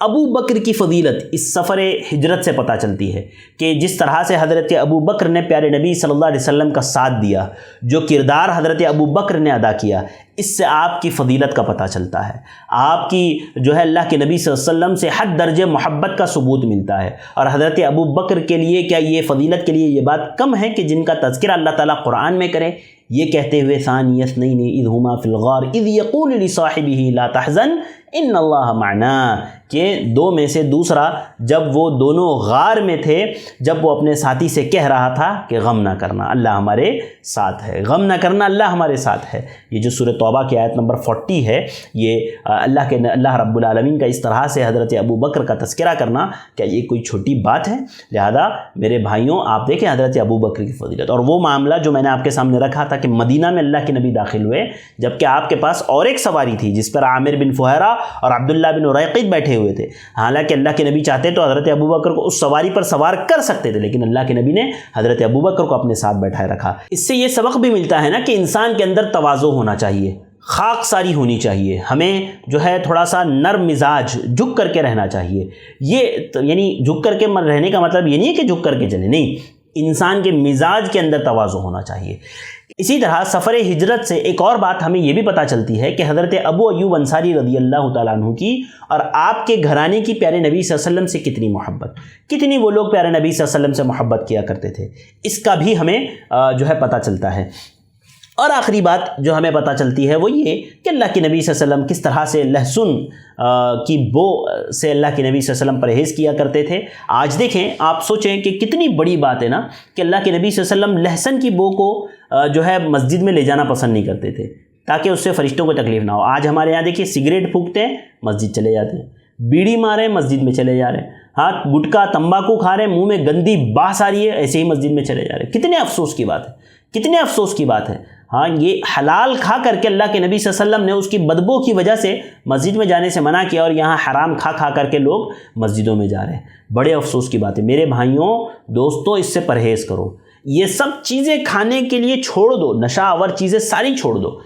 ابو بکر کی فضیلت اس سفر ہجرت سے پتہ چلتی ہے کہ جس طرح سے حضرت ابو بکر نے پیارے نبی صلی اللہ علیہ وسلم کا ساتھ دیا، جو کردار حضرت ابو بکر نے ادا کیا، اس سے آپ کی فضیلت کا پتہ چلتا ہے، آپ کی جو ہے اللہ کے نبی صلی اللہ علیہ وسلم سے حد درجے محبت کا ثبوت ملتا ہے۔ اور حضرت ابو بکر کے لیے کیا یہ فضیلت کے لیے یہ بات کم ہے کہ جن کا تذکرہ اللہ تعالیٰ قرآن میں کرے، یہ کہتے ہوئے ثانی اثنین اذ ہما فی الغار اذ یقول لصاحبہ لا تحزن ان اللہ معنا، کہ دو میں سے دوسرا جب وہ دونوں غار میں تھے، جب وہ اپنے ساتھی سے کہہ رہا تھا کہ غم نہ کرنا، اللہ ہمارے ساتھ ہے، غم نہ کرنا، اللہ ہمارے ساتھ ہے۔ یہ جو سورہ توبہ کی آیت نمبر 40 ہے، یہ اللہ رب العالمین کا اس طرح سے حضرت ابو بکر کا تذکرہ کرنا، کیا یہ کوئی چھوٹی بات ہے؟ لہذا میرے بھائیوں، آپ دیکھیں حضرت ابو بکر کی فضیلت، اور وہ معاملہ جو میں نے آپ کے سامنے رکھا تھا کہ مدینہ میں اللہ کے نبی داخل ہوئے، جبکہ آپ کے پاس اور ایک سواری تھی جس پر عامر بن فہیرہ اور عبداللہ بن اریقط بیٹھے ہوئے تھے۔ حالانکہ اللہ کے نبی چاہتے تو حضرت ابو بکر کو اس سواری پر سوار کر سکتے تھے، لیکن اللہ کے نبی نے حضرت ابو بکر کو اپنے ساتھ بیٹھائے رکھا۔ اس سے یہ سبق بھی ملتا ہے نا کہ انسان کے اندر تواضع ہونا چاہیے، خاک ساری ہونی چاہیے، ہمیں جو ہے تھوڑا سا نرم مزاج، جھک کر کے رہنا چاہیے۔ یہ یعنی جھک کر کے رہنے کا مطلب یہ نہیں ہے کہ جھک کر کے چلے، نہیں، انسان کے مزاج کے اندر تواضع ہونا چاہیے۔ اسی طرح سفر ہجرت سے ایک اور بات ہمیں یہ بھی پتہ چلتی ہے کہ حضرت ابو ایوب انصاری رضی اللہ تعالیٰ عنہ کی اور آپ کے گھرانے کی پیارے نبی صلی اللہ علیہ وسلم سے کتنی محبت، کتنی وہ لوگ پیارے نبی صلی اللہ علیہ وسلم سے محبت کیا کرتے تھے، اس کا بھی ہمیں جو ہے پتہ چلتا ہے۔ اور آخری بات جو ہمیں پتہ چلتی ہے وہ یہ کہ اللہ کے نبی صلی اللہ علیہ وسلم کس طرح سے لہسن کی بو سے اللہ کے نبی صلی اللہ علیہ وسلم پرہیز کیا کرتے تھے۔ آج دیکھیں، آپ سوچیں کہ کتنی بڑی بات ہے نا کہ اللہ کے نبی صلی اللہ علیہ وسلم لہسن کی بو کو جو ہے مسجد میں لے جانا پسند نہیں کرتے تھے تاکہ اس سے فرشتوں کو تکلیف نہ ہو۔ آج ہمارے یہاں دیکھیے، سگریٹ پھونکتے ہیں، مسجد چلے جاتے ہیں، بیڑی مارے مسجد میں چلے جا رہے ہیں، گٹکا تمباکو کھا رہے ہیں، منہ میں گندی باس آ رہی ہے، ایسے ہی مسجد میں چلے جا رہے ہیں۔ کتنے افسوس کی بات ہے، کتنے افسوس کی بات ہے۔ یہ حلال کھا کر کے اللہ کے نبی صلی اللہ علیہ وسلم نے اس کی بدبو کی وجہ سے مسجد میں جانے سے منع کیا، اور یہاں حرام کھا کھا کر کے لوگ مسجدوں میں جا رہے ہیں۔ بڑے افسوس کی بات ہے میرے بھائیوں، دوستوں، اس سے پرہیز کرو۔ یہ سب چیزیں کھانے کے لیے چھوڑ دو، نشہ آور چیزیں ساری چھوڑ دو،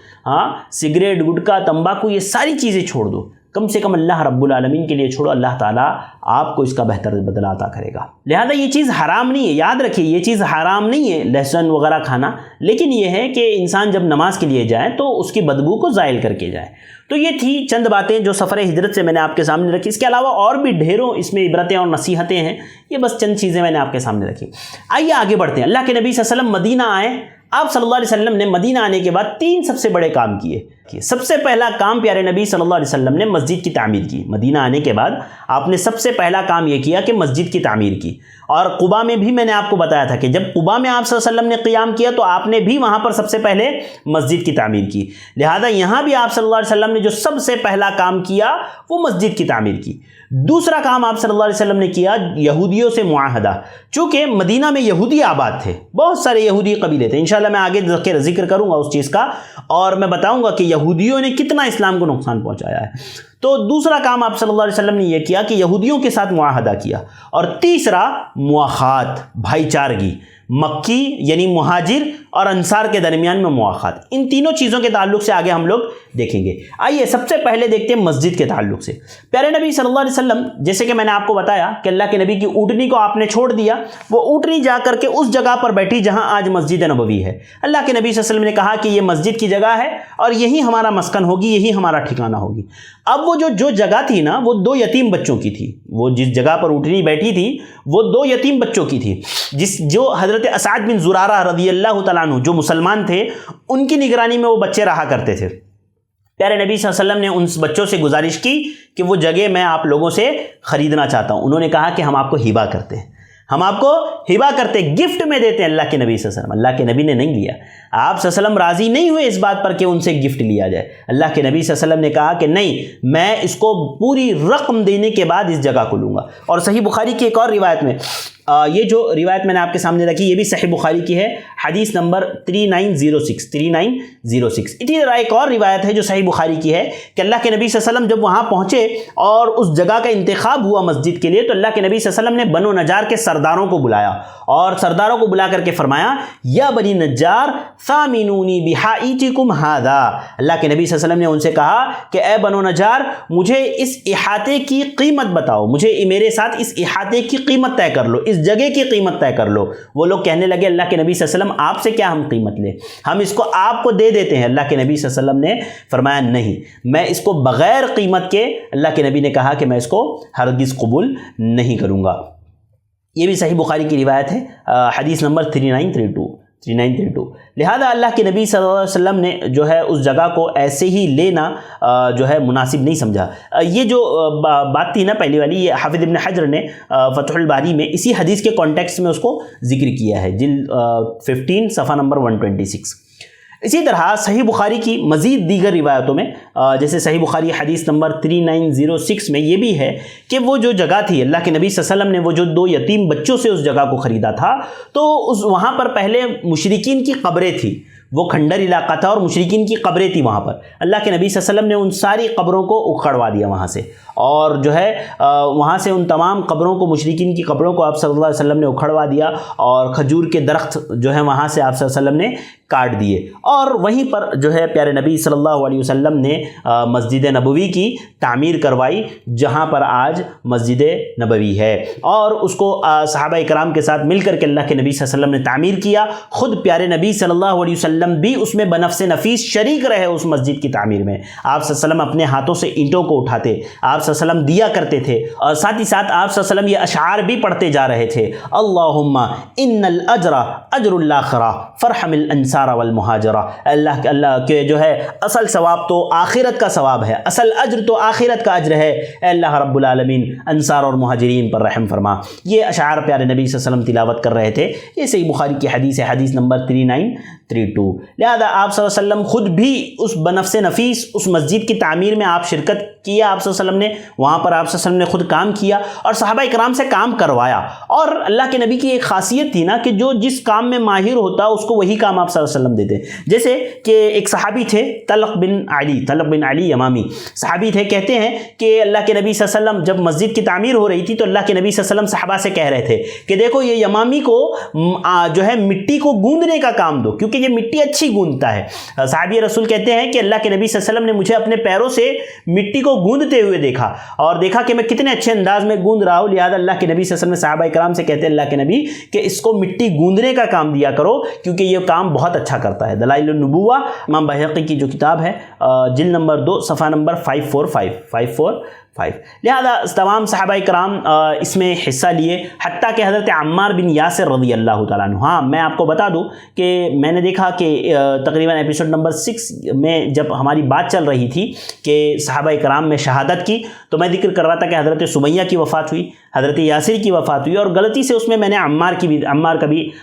سگریٹ، گٹکا، تمباکو، یہ ساری چیزیں چھوڑ دو، کم سے کم اللہ رب العالمین کے لیے چھوڑو، اللہ تعالیٰ آپ کو اس کا بہتر بدلہ عطا کرے گا۔ لہذا یہ چیز حرام نہیں ہے، یاد رکھیے یہ چیز حرام نہیں ہے لہسن وغیرہ کھانا، لیکن یہ ہے کہ انسان جب نماز کے لیے جائے تو اس کی بدبو کو زائل کر کے جائے۔ تو یہ تھی چند باتیں جو سفر ہجرت سے میں نے آپ کے سامنے رکھی، اس کے علاوہ اور بھی ڈھیروں اس میں عبرتیں اور نصیحتیں ہیں، یہ بس چند چیزیں میں نے آپ کے سامنے رکھی۔ آئیے آگے بڑھتے ہیں۔ اللہ کے نبی صلی اللہ علیہ وسلم مدینہ آئے، آپ صلی اللہ علیہ وسلم نے مدینہ آنے کے بعد 3 سب سے بڑے کام کیے۔ سب سے پہلا کام پیارے نبی صلی اللہ علیہ وسلم نے مسجد کی تعمیر کی۔ مدینہ آنے کے بعد آپ نے سب سے پہلا کام یہ کیا کہ مسجد کی تعمیر کی۔ اور قباء میں بھی میں نے آپ کو بتایا تھا کہ جب قباء میں آپ صلی اللہ علیہ وسلم نے قیام کیا تو آپ نے بھی وہاں پر سب سے پہلے مسجد کی تعمیر کی۔ لہذا یہاں بھی آپ صلی اللہ علیہ وسلم نے جو سب سے پہلا کام کیا وہ مسجد کی تعمیر کی۔ دوسرا کام آپ صلی اللہ علیہ وسلم نے کیا، یہودیوں سے معاہدہ۔ چونکہ مدینہ میں یہودی آباد تھے، بہت سارے یہودی قبیلے تھے، انشاءاللہ میں آگے ذکر کروں گا اس چیز کا، اور میں بتاؤں گا کہ یہودیوں نے کتنا اسلام کو نقصان پہنچایا ہے۔ تو دوسرا کام آپ صلی اللہ علیہ وسلم نے یہ کیا کہ یہودیوں کے ساتھ معاہدہ کیا۔ اور تیسرا مواخات، بھائی چارگی، مکی یعنی مہاجر اور انصار کے درمیان میں مواخات، ان تینوں چیزوں کے تعلق سے آگے ہم لوگ دیکھیں گے۔ آئیے سب سے پہلے دیکھتے ہیں مسجد کے تعلق سے۔ پیارے نبی صلی اللہ علیہ وسلم، جیسے کہ میں نے آپ کو بتایا کہ اللہ کے نبی کی اونٹنی کو آپ نے چھوڑ دیا، وہ اونٹنی جا کر کے اس جگہ پر بیٹھی جہاں آج مسجد نبوی ہے۔ اللہ کے نبی صلی اللہ علیہ وسلم نے کہا کہ یہ مسجد کی جگہ ہے اور یہی ہمارا مسکن ہوگی، یہی ہمارا ٹھکانہ ہوگی۔ اب وہ جو جگہ تھی نا، وہ 2 یتیم بچوں کی تھی۔ وہ جس جگہ پر اونٹنی بیٹھی تھی وہ 2 یتیم بچوں کی تھی، جو حضرت اسعد بن زرارہ رضی اللہ تعالیٰ عنہ جو مسلمان تھے، ان کی نگرانی میں وہ بچے رہا کرتے تھے۔ پیارے نبی صلی اللہ علیہ وسلم نے ان بچوں سے گزارش کی کہ وہ جگہ میں آپ لوگوں سے خریدنا چاہتا ہوں. انہوں نے کہا کہ ہم آپ کو ہبہ کرتے ہیں, ہم آپ کو ہبہ کرتے, گفٹ میں دیتے ہیں اللہ کے نبی صلی اللہ علیہ وسلم. اللہ کے نبی نے نہیں لیا. آپ صلی اللہ علیہ وسلم راضی نہیں ہوئے اس بات پر کہ ان سے گفٹ لیا جائے. اللہ کے نبی صلی اللہ علیہ وسلم نے کہا کہ نہیں, میں اس کو پوری رقم دینے کے بعد اس جگہ کو لوں گا. اور صحیح بخاری کی ایک اور روایت میں, یہ جو روایت میں نے آپ کے سامنے رکھی یہ بھی صحیح بخاری کی ہے, حدیث نمبر 3906. اسی طرح ایک اور روایت ہے جو صحیح بخاری کی ہے کہ اللہ کے نبی صلی اللہ علیہ وسلم جب وہاں پہنچے اور اس جگہ کا انتخاب ہوا مسجد کے لیے, تو اللہ کے نبی صلی اللہ علیہ وسلم نے بنو نجار کے سرداروں کو بلایا اور سرداروں کو بلا کر کے فرمایا, یا بنی نجار ثامنونی بحائطکم ھذا. اللہ کے نبی صلی اللہ علیہ وسلم نے ان سے کہا کہ اے بنو نجار, مجھے اس احاطے کی قیمت بتاؤ, مجھے میرے ساتھ اس احاطے کی قیمت طے کر لو, اس جگہ کی قیمت طے کر لو. وہ لوگ کہنے لگے اللہ کے نبی صلی اللہ علیہ وسلم آپ سے کیا ہم قیمت لیں, ہم اس کو آپ کو دے دیتے ہیں. اللہ کے نبی صلی اللہ علیہ وسلم نے فرمایا نہیں, میں اس کو بغیر قیمت کے, اللہ کے نبی نے کہا کہ میں اس کو ہرگز قبول نہیں کروں گا. یہ بھی صحیح بخاری کی روایت ہے, حدیث نمبر 3932. لہذا اللہ کے نبی صلی اللہ علیہ وسلم نے جو ہے اس جگہ کو ایسے ہی لینا جو ہے مناسب نہیں سمجھا. یہ جو بات تھی نا پہلی والی, یہ حافظ ابن حجر نے فتح الباری میں اسی حدیث کے کانٹیکسٹ میں اس کو ذکر کیا ہے, جلد 15 صفحہ نمبر 126. اسی طرح صحیح بخاری کی مزید دیگر روایتوں میں, جیسے صحیح بخاری حدیث نمبر 3906 میں یہ بھی ہے کہ وہ جو جگہ تھی, اللہ کے نبی صلی اللہ علیہ وسلم نے وہ جو 2 یتیم بچوں سے اس جگہ کو خریدا تھا, تو وہاں پر پہلے مشرکین کی قبریں تھیں, وہ کھنڈر علاقہ تھا اور مشرکین کی قبریں تھیں وہاں پر. اللہ کے نبی صلی اللہ علیہ وسلم نے ان ساری قبروں کو اکھڑوا دیا وہاں سے, اور جو ہے وہاں سے ان تمام قبروں کو, مشرکین کی قبروں کو آپ صلی اللہ علیہ وسلم نے اکھڑوا دیا, اور کھجور کے درخت جو ہے وہاں سے آپ صلی اللہ علیہ وسلم نے کاٹ دیے, اور وہیں پر جو ہے پیارے نبی صلی اللہ علیہ وسلم نے مسجد نبوی کی تعمیر کروائی, جہاں پر آج مسجد نبوی ہے, اور اس کو صحابہ کرام کے ساتھ مل کر کے اللہ کے نبی صلی اللہ علیہ وسلم نے تعمیر کیا. خود پیارے نبی صلی اللہ علیہ وسلم بھی اس میں بنفس نفیس شریک رہے اس مسجد کی تعمیر میں. آپ صلی اللہ علیہ وسلم اپنے ہاتھوں سے اینٹوں کو اٹھاتے, آپ صلی اللہ علیہ وسلم دیا کرتے تھے, اور ساتھ ہی ساتھ آپ صلی اللہ علیہ وسلم یہ اشعار بھی پڑھتے جا رہے تھے, اللہم ان الاجر اجر الاخرہ فرحم الانصار والمہاجرہ. اللہ کے جو ہے اصل ثواب تو آخرت کا ثواب ہے, اصل اجر تو آخرت کا اجر ہے, اے اللہ رب العالمین انصار اور مہاجرین پر رحم فرما. یہ اشعار پیارے نبی صلی اللہ علیہ وسلم تلاوت کر رہے تھے. یہ صحیح بخاری کی حدیث ہے, حدیث نمبر 3932. لہذا آپ صلی اللہ علیہ وسلم خود بھی اس بنفس نفیس اس مسجد کی تعمیر میں آپ شرکت کیا, آپ صلی اللہ علیہ وسلم نے وہاں پر آپ صلی اللہ علیہ وسلم نے خود کام کیا اور صحابہ کرام سے کام کروایا. اور اللہ کے نبی کی ایک خاصیت تھی نا کہ جو جس کام میں ماہر ہوتا اس کو وہی کام آپ صلی اللہ علیہ وسلم دیتے. جیسے کہ ایک صحابی تھے طلق بن علی یمامی صحابی تھے, کہتے ہیں کہ اللہ کے نبی صلی اللہ علیہ وسلم جب مسجد کی تعمیر ہو رہی تھی تو اللہ کے نبی صلی اللہ علیہ وسلم صحابہ سے کہہ رہے تھے کہ دیکھو یہ یمامی کو جو ہے مٹی کو گوندنے کا کام دو, کیونکہ یہ مٹی اچھی گوندتا ہے. صحابی رسول کہتے ہیں کہ اللہ کے نبی صلی اللہ علیہ وسلم نے مجھے اپنے پیروں سے مٹی کو گوندتے ہوئے دیکھا اور دیکھا کہ میں کتنے اچھے انداز میں گوند رہا ہوں. لہذا اللہ کے نبی صلی اللہ علیہ وسلم صحابہ کرام سے کہتے ہیں اللہ کے نبی کہ اس کو مٹی گوندنے کا کام دیا کرو, کیونکہ یہ کام بہت اچھا کرتا ہے. دلائل النبوہ امام بہقی کی جو کتاب ہے, جلد نمبر 2 صفحہ نمبر 545. لہذا تمام صحابہ کرام اس میں حصہ لیے, حتیٰ کہ حضرت عمار بن یاسر رضی اللہ تعالیٰ عنہ. ہاں میں آپ کو بتا دوں کہ میں نے دیکھا کہ تقریباً ایپیسوڈ نمبر 6 میں جب ہماری بات چل رہی تھی کہ صحابہ کرام میں شہادت کی, تو میں ذکر کر رہا تھا کہ حضرت سمیہ کی وفات ہوئی, حضرت یاسر کی وفات ہوئی, اور غلطی سے اس میں نے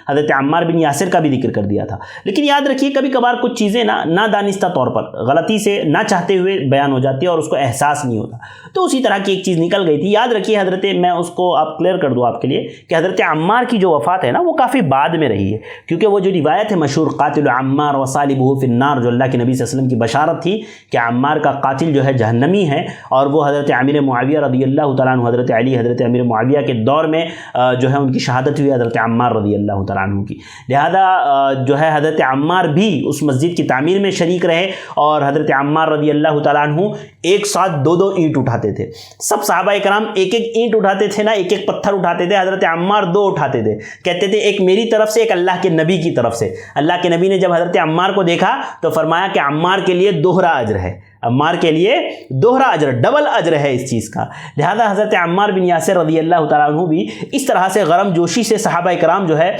حضرت عمار بن یاسر کا بھی ذکر کر دیا تھا. لیکن یاد رکھیے کبھی کبھار کچھ چیزیں نہ دانستہ طور پر غلطی سے نہ چاہتے ہوئے بیان ہو جاتی ہے اور اس کو احساس نہیں ہوتا. تو اسی طرح کی ایک چیز نکل گئی تھی. یاد رکھیے حضرت, میں اس کو آپ کلیئر کر دوں آپ کے لیے کہ حضرت عمار کی جو وفات ہے نا وہ کافی بعد میں رہی ہے, کیونکہ وہ جو روایت ہے مشہور قاتل عمار وصالبہ فی النار, جو اللہ کے نبی صلی اللہ علیہ وسلم کی بشارت تھی کہ عمار کا قاتل جو ہے جہنمی ہے, اور وہ حضرت امیر معاویہ رضی اللہ تعالیٰ عنہ, حضرت علی حضرت امیر معاویہ کے دور میں جو ہے ان کی شہادت ہوئی حضرت عمار رضی اللہ تعالیٰ عنہ کی. لہذا جو ہے حضرت عمار بھی اس مسجد کی تعمیر میں شریک رہے, اور حضرت عمار رضی اللہ تعالیٰ عنہ ایک ساتھ 2 اینٹ اٹھاتے تھے. سب صحابہ کرام ایک اینٹ اٹھاتے تھے نا, ایک پتھر اٹھاتے تھے. حضرت عمار 2 اٹھاتے تھے, کہتے تھے ایک میری طرف سے ایک اللہ کے نبی کی طرف سے. اللہ کے نبی نے جب حضرت عمار کو دیکھا تو فرمایا کہ عمار کے لیے دوہرا اجر ہے, عمار کے لیے دوہرا اجر, ڈبل اجر ہے اس چیز کا. لہذا حضرت عمار بن یاسر رضی اللہ تعالیٰ عنہ بھی اس طرح سے غرم جوشی سے صحابہ کرام جو ہے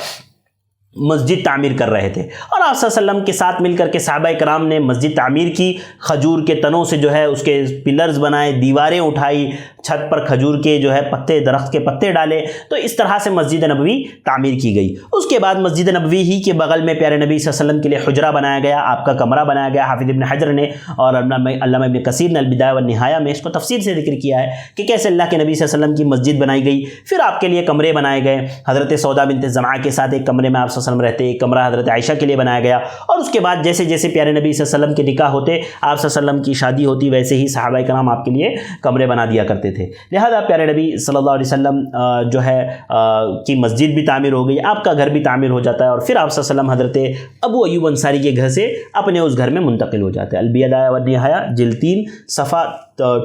مسجد تعمیر کر رہے تھے، اور آپ صلی اللہ علیہ وسلم کے ساتھ مل کر کے صحابہ کرام نے مسجد تعمیر کی، کھجور کے تنوں سے جو ہے اس کے پلرز بنائے، دیواریں اٹھائی، چھت پر کھجور کے جو ہے پتے، درخت کے پتے ڈالے، تو اس طرح سے مسجد نبوی تعمیر کی گئی۔ اس کے بعد مسجد نبوی ہی کے بغل میں پیارے نبی صلی اللہ علیہ وسلم کے لیے حجرہ بنایا گیا، آپ کا کمرہ بنایا گیا۔ حافظ ابن حجر نے اور علامہ ابن کثیر نے البدایہ والنہایہ میں اس کو تفصیل سے ذکر کیا ہے کہ کیسے اللہ کے نبی صلی اللہ علیہ وسلم کی مسجد بنائی گئی۔ پھر آپ کے لیے کمرے بنائے گئے، حضرت سودا بنت زمعہ کے ساتھ ایک کمرے میں آپ صلی اللہ علیہ وسلم رہتے، ایک کمرہ حضرت عائشہ کے لیے بنایا گیا، اور اس کے بعد جیسے جیسے پیارے نبی صلی اللہ علیہ وسلم کے نکاح ہوتے، آپ صلی اللہ علیہ وسلم کی شادی ہوتی، ویسے ہی صحابہ کرام آپ کے لیے کمرے بنا دیا کرتے تھے۔ لہذا پیارے نبی صلی اللہ علیہ وسلم جو ہے کی مسجد بھی تعمیر ہو گئی، آپ کا گھر بھی تعمیر ہو جاتا ہے، اور پھر آپ صلی اللہ علیہ وسلم حضرت ابو ایوب انصاری کے گھر سے اپنے اس گھر میں منتقل ہو جاتے ہیں۔ البدایہ والنہایہ جلد 3 صفحہ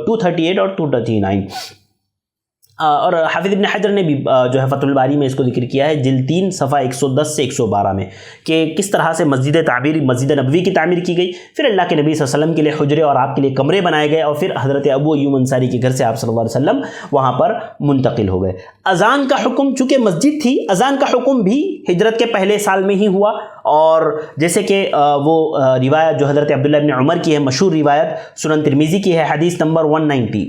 238 اور 239۔ اور حافظ ابن حجر نے بھی جو ہے فتح الباری میں اس کو ذکر کیا ہے، جلد 3 صفحہ 110 سے 112 میں، کہ کس طرح سے مسجد نبوی کی تعمیر کی گئی، پھر اللہ کے نبی صلی اللہ علیہ وسلم کے لیے حجرے اور آپ کے لیے کمرے بنائے گئے، اور پھر حضرت ابو ایوب انصاری کے گھر سے آپ صلی اللہ علیہ وسلم وہاں پر منتقل ہو گئے۔ اذان کا حکم، چونکہ مسجد تھی، اذان کا حکم بھی ہجرت کے پہلے سال میں ہی ہوا، اور جیسے کہ وہ روایت جو حضرت عبداللہ ابن عمر کی ہے، مشہور روایت سنن ترمذی کی ہے، حدیث نمبر 190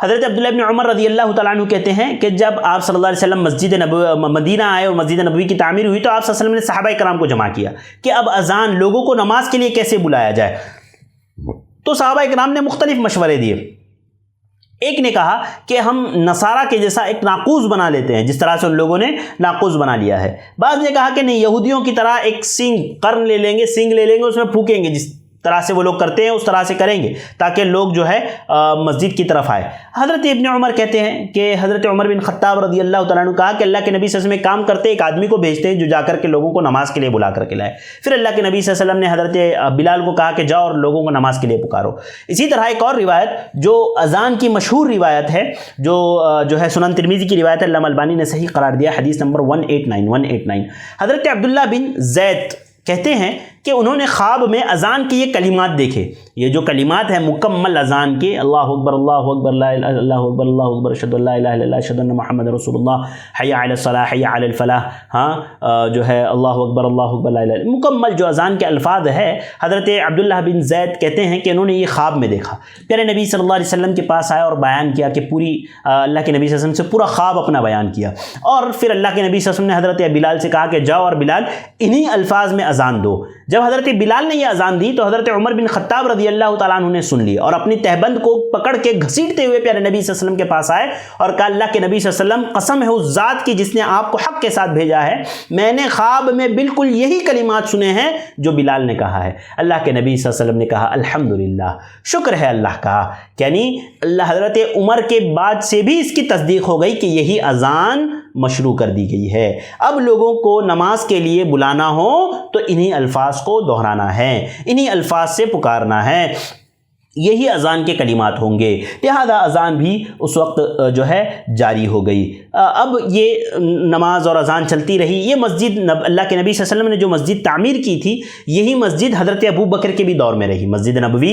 حضرت عبداللہ ابن عمر رضی اللہ تعالیٰ عنہ کہتے ہیں کہ جب آپ صلی اللہ علیہ وسلم مدینہ آئے اور مسجد نبوی کی تعمیر ہوئی، تو آپ صلی اللہ علیہ وسلم نے صحابہ کرام کو جمع کیا کہ اب اذان، لوگوں کو نماز کے لیے کیسے بلایا جائے۔ تو صحابہ کرام نے مختلف مشورے دیے۔ ایک نے کہا کہ ہم نصارہ کے جیسا ایک ناقوس بنا لیتے ہیں، جس طرح سے ان لوگوں نے ناقوس بنا لیا ہے۔ بعض نے کہا کہ نہیں، یہودیوں کی طرح ایک قرن لے لیں گے، اس میں پھونکیں گے، جس طرح سے وہ لوگ کرتے ہیں اس طرح سے کریں گے، تاکہ لوگ جو ہے مسجد کی طرف آئے۔ حضرت ابن عمر کہتے ہیں کہ حضرت عمر بن خطاب رضی اللہ تعالیٰ عنہ کہا کہ اللہ کے نبی صلی اللہ علیہ وسلم کام کرتے، ایک آدمی کو بھیجتے ہیں جو جا کر کے لوگوں کو نماز کے لیے بلا کر کے لائے۔ پھر اللہ کے نبی صلی اللہ علیہ وسلم نے حضرت بلال کو کہا کہ جاؤ اور لوگوں کو نماز کے لیے پکارو۔ اسی طرح ایک اور روایت جو اذان کی مشہور روایت ہے، جو ہے سنن ترمذی کی روایت ہے، علامہ البانی نے صحیح قرار دیا، حدیث نمبر 189۔ حضرت عبداللہ بن زید کہتے ہیں کہ انہوں نے خواب میں اذان کے یہ کلمات دیکھے، یہ جو کلمات ہیں مکمل اذان کے، اللہ اکبر اللہ اکبر لا الہ اللہ اکبر اللہ اکبر اشہد ان لا الہ الا اللہ اشہد ان محمد رسول اللہ حی علی الصلاۃ حی علی الفلاح، جو ہے اللہ اکبر لا الہ، مکمل جو اذان کے الفاظ ہے۔ حضرت عبداللہ بن زید کہتے ہیں کہ انہوں نے یہ خواب میں دیکھا، پیارے نبی صلی اللہ علیہ وسلم کے پاس آیا اور بیان کیا کہ پوری اللہ کے نبی صلی اللہ علیہ وسلم سے پورا خواب اپنا بیان کیا، اور پھر اللہ کے نبی صلی اللہ علیہ وسلم نے حضرت بلال سے کہا کہ جاؤ اور بلال انہی الفاظ میں اذان دو۔ جب حضرت بلال نے یہ اذان دی تو حضرت عمر بن خطاب رضی اللہ تعالیٰ عنہ نے سن لی، اور اپنی تہبند کو پکڑ کے گھسیٹتے ہوئے پیارے نبی صلی اللہ علیہ وسلم کے پاس آئے اور کہا اللہ کے نبی صلی اللہ علیہ وسلم، قسم ہے اس ذات کی جس نے آپ کو حق کے ساتھ بھیجا ہے، میں نے خواب میں بالکل یہی کلمات سنے ہیں جو بلال نے کہا ہے۔ اللہ کے نبی صلی اللہ علیہ وسلم نے کہا الحمدللہ، شکر ہے اللہ کا، یعنی اللہ حضرت عمر کے بعد سے بھی اس کی تصدیق ہو گئی کہ یہی اذان مشروع کر دی گئی ہے۔ اب لوگوں کو نماز کے لیے بلانا ہو تو انہی الفاظ کو دہرانا ہے، انہی الفاظ سے پکارنا ہے، یہی اذان کے کلمات ہوں گے۔ لہذا اذان بھی اس وقت جو ہے جاری ہو گئی۔ اب یہ نماز اور اذان چلتی رہی۔ یہ مسجد اللہ کے نبی صلی اللہ علیہ وسلم نے جو مسجد تعمیر کی تھی، یہی مسجد حضرت ابو بکر کے بھی دور میں رہی۔ مسجد نبوی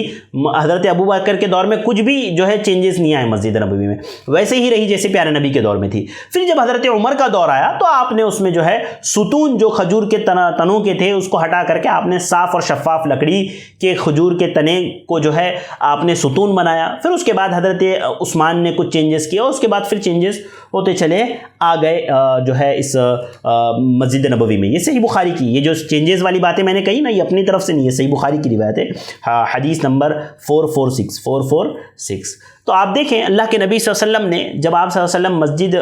حضرت ابو بکر کے دور میں کچھ بھی جو ہے چینجز نہیں آئے مسجد نبوی میں، ویسے ہی رہی جیسے پیارے نبی کے دور میں تھی۔ پھر جب حضرت عمر کا دور آیا تو آپ نے اس میں جو ہے ستون جو کھجور کے تنوں کے تھے اس کو ہٹا کر کے آپ نے صاف اور شفاف لکڑی کے کھجور کے تنے کو جو ہے آپ نے ستون بنایا۔ پھر اس کے بعد حضرت عثمان نے کچھ چینجز کیا، اس کے بعد پھر چینجز ہوتے چلے آ گئے جو ہے اس مسجد نبوی میں۔ یہ صحیح بخاری کی یہ جو چینجز والی باتیں میں نے کہی نا، یہ اپنی طرف سے نہیں ہے، صحیح بخاری کی روایت ہے، حدیث نمبر 446۔ تو آپ دیکھیں اللہ کے نبی صلی اللہ علیہ وسلم نے جب آپ صلی اللہ علیہ وسلم مسجد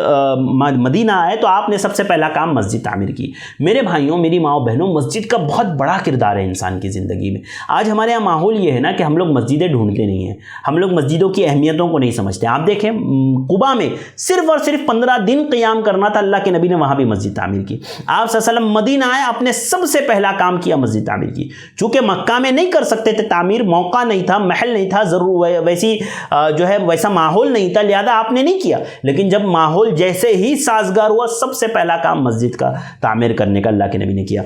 مدینہ آئے تو آپ نے سب سے پہلا کام مسجد تعمیر کی۔ میرے بھائیوں، میری ماں بہنوں، مسجد کا بہت بڑا کردار ہے انسان کی زندگی میں۔ آج ہمارے یہاں ماحول یہ ہے نا کہ ہم لوگ مسجدیں ڈھونڈتے نہیں ہیں، ہم لوگ مسجدوں کی اہمیتوں کو نہیں سمجھتے۔ آپ دیکھیں قباء میں صرف اور صرف 15 دن قیام کرنا تھا، اللہ کے نبی نے وہاں بھی مسجد تعمیر کی۔ آپ صلی اللہ علیہ وسلم مدینہ آئے، آپ نے سب سے پہلا کام کیا مسجد تعمیر کی۔ چونکہ مکہ میں نہیں کر سکتے تھے تعمیر، موقع نہیں تھا، محل نہیں تھا، ضرور ویسی جو ہے ویسا ماحول نہیں تھا، لہذا آپ نے نہیں کیا۔ لیکن جب ماحول جیسے ہی سازگار ہوا، سب سے پہلا کام مسجد کا تعمیر کرنے کا اللہ کے نبی نے کیا۔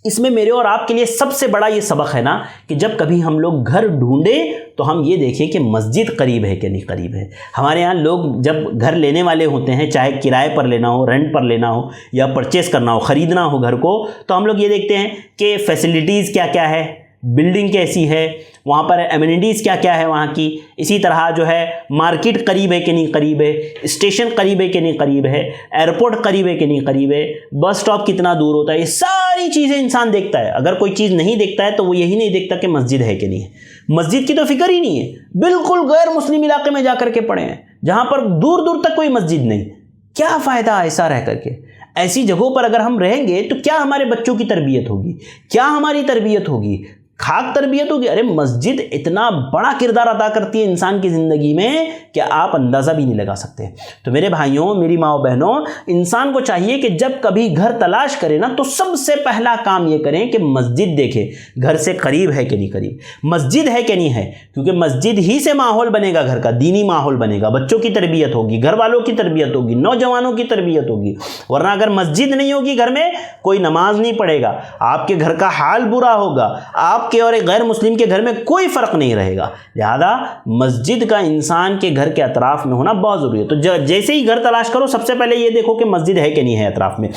اس میں میرے اور آپ کے لیے سب سے بڑا یہ سبق ہے نا کہ جب کبھی ہم لوگ گھر ڈھونڈیں تو ہم یہ دیکھیں کہ مسجد قریب ہے کہ نہیں قریب ہے۔ ہمارے ہاں لوگ جب گھر لینے والے ہوتے ہیں، چاہے کرائے پر لینا ہو، رینٹ پر لینا ہو یا پرچیز کرنا ہو، خریدنا ہو گھر کو، تو ہم لوگ یہ دیکھتے ہیں کہ فیسلٹیز کیا کیا ہے، بلڈنگ کیسی ہے، وہاں پر ایمینٹیز کیا کیا ہے وہاں کی، اسی طرح جو ہے مارکیٹ قریب ہے کہ نہیں قریب ہے، اسٹیشن قریب ہے کہ نہیں قریب ہے، ایئرپورٹ قریب ہے کہ نہیں قریب ہے، بس سٹاپ کتنا دور ہوتا ہے، یہ ساری چیزیں انسان دیکھتا ہے۔ اگر کوئی چیز نہیں دیکھتا ہے تو وہ یہی نہیں دیکھتا کہ مسجد ہے کہ نہیں ہے۔ مسجد کی تو فکر ہی نہیں ہے، بالکل غیر مسلم علاقے میں جا کر کے پڑے ہیں جہاں پر دور دور تک کوئی مسجد نہیں۔ کیا فائدہ ایسا رہ کر کے؟ ایسی جگہوں پر اگر ہم رہیں گے تو کیا ہمارے بچوں کی تربیت ہوگی، کیا ہماری تربیت ہوگی؟ خاک تربیت ہوگی۔ ارے مسجد اتنا بڑا کردار ادا کرتی ہے انسان کی زندگی میں کہ آپ اندازہ بھی نہیں لگا سکتے۔ تو میرے بھائیوں، میری ماں و بہنوں، انسان کو چاہیے کہ جب کبھی گھر تلاش کرے نا تو سب سے پہلا کام یہ کریں کہ مسجد دیکھیں گھر سے قریب ہے کہ نہیں قریب، مسجد ہے کہ نہیں ہے، کیونکہ مسجد ہی سے ماحول بنے گا، گھر کا دینی ماحول بنے گا، بچوں کی تربیت ہوگی، گھر والوں کی تربیت ہوگی، نوجوانوں کی تربیت ہوگی۔ ورنہ اگر مسجد نہیں ہوگی گھر میں، کوئی نماز نہیں پڑھے گا، آپ کے گھر کا حال برا ہوگا، آپ کے اور ایک غیر مسلم کے گھر میں کوئی فرق نہیں رہے گا۔ لہذا مسجد کا انسان کے گھر کے اطراف میں ہونا بہت ضروری ہے۔ تو جیسے ہی گھر تلاش کرو سب سے پہلے یہ دیکھو کہ مسجد ہے کہ نہیں ہے اطراف میں۔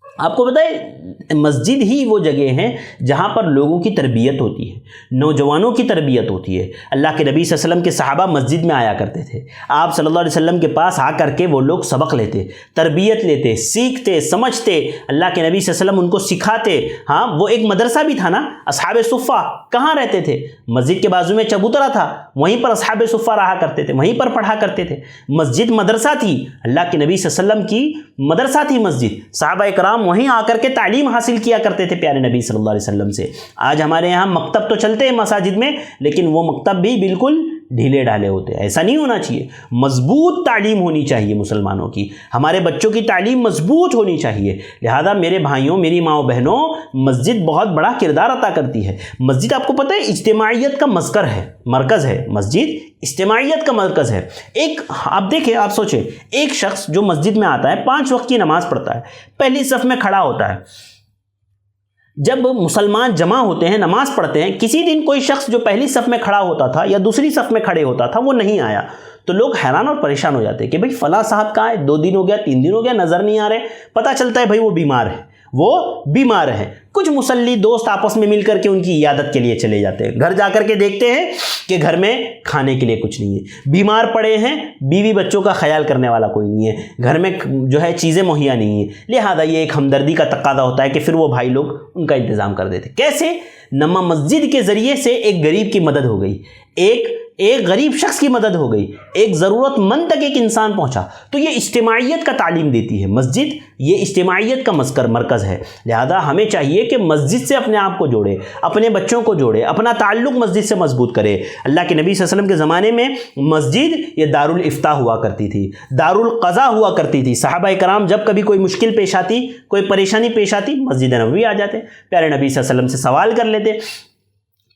آپ کو بتائیں مسجد ہی وہ جگہ ہیں جہاں پر لوگوں کی تربیت ہوتی ہے، نوجوانوں کی تربیت ہوتی ہے۔ اللہ کے نبی صلی اللہ علیہ وسلم کے صحابہ مسجد میں آیا کرتے تھے، آپ صلی اللہ علیہ وسلم کے پاس آ کر کے وہ لوگ سبق لیتے، تربیت لیتے، سیکھتے، سمجھتے، اللہ کے نبی صلی اللہ علیہ وسلم ان کو سکھاتے۔ ہاں وہ ایک مدرسہ بھی تھا نا، اصحاب صفہ کہاں رہتے تھے؟ مسجد کے بازو میں چبوترا تھا، وہیں پر اصحاب صفہ رہا کرتے تھے، وہیں پر پڑھا کرتے تھے۔ مسجد مدرسہ تھی، اللہ کے نبی صلی اللہ علیہ وسلم کی مدرسہ تھی مسجد، صحابہ کرام وہیں آ کر کے تعلیم حاصل کیا کرتے تھے پیارے نبی صلی اللہ علیہ وسلم سے۔ آج ہمارے یہاں مکتب تو چلتے ہیں مساجد میں، لیکن وہ مکتب بھی بالکل ڈھیلے ڈھالے ہوتے ہیں۔ ایسا نہیں ہونا چاہیے، مضبوط تعلیم ہونی چاہیے مسلمانوں کی، ہمارے بچوں کی تعلیم مضبوط ہونی چاہیے۔ لہذا میرے بھائیوں، میری ماں و بہنوں، مسجد بہت بڑا کردار عطا کرتی ہے۔ مسجد آپ کو پتہ ہے اجتماعیت کا مذکر ہے، مرکز ہے، مسجد اجتماعیت کا مرکز ہے۔ ایک آپ دیکھیں، آپ سوچیں، ایک شخص جو مسجد میں آتا ہے 5 وقت کی نماز پڑھتا ہے، پہلی صف میں کھڑا ہوتا ہے۔ جب مسلمان جمع ہوتے ہیں، نماز پڑھتے ہیں، کسی دن کوئی شخص جو پہلی صف میں کھڑا ہوتا تھا یا دوسری صف میں کھڑے ہوتا تھا وہ نہیں آیا، تو لوگ حیران اور پریشان ہو جاتے ہیں کہ بھئی فلاں صاحب کہاں ہے، 2 دن ہو گیا، 3 دن ہو گیا، نظر نہیں آ رہے۔ پتہ چلتا ہے بھئی وہ بیمار ہے، وہ بیمار ہیں۔ کچھ مصلی دوست آپس میں مل کر کے ان کی عیادت کے لیے چلے جاتے ہیں، گھر جا کر کے دیکھتے ہیں کہ گھر میں کھانے کے لیے کچھ نہیں ہے، بیمار پڑے ہیں، بیوی بچوں کا خیال کرنے والا کوئی نہیں ہے، گھر میں جو ہے چیزیں مہیا نہیں ہیں۔ لہذا یہ ایک ہمدردی کا تقاضا ہوتا ہے کہ پھر وہ بھائی لوگ ان کا انتظام کر دیتے۔ کیسے؟ نما مسجد کے ذریعے سے ایک غریب کی مدد ہو گئی، ایک غریب شخص کی مدد ہو گئی، ایک ضرورت مند تک ایک انسان پہنچا۔ تو یہ اجتماعیت کا تعلیم دیتی ہے مسجد، یہ اجتماعیت کا مرکز ہے۔ لہذا ہمیں چاہیے کہ مسجد سے اپنے آپ کو جوڑے، اپنے بچوں کو جوڑے، اپنا تعلق مسجد سے مضبوط کرے۔ اللہ کے نبی صلی اللہ علیہ وسلم کے زمانے میں مسجد یہ دارالفتاء ہوا کرتی تھی، دارالقضاء ہوا کرتی تھی۔ صحابہ کرام جب کبھی کوئی مشکل پیش آتی، کوئی پریشانی پیش آتی، مسجد نبوی آ جاتے، پیارے نبی صلی اللہ علیہ وسلم سے سوال کر لیتے۔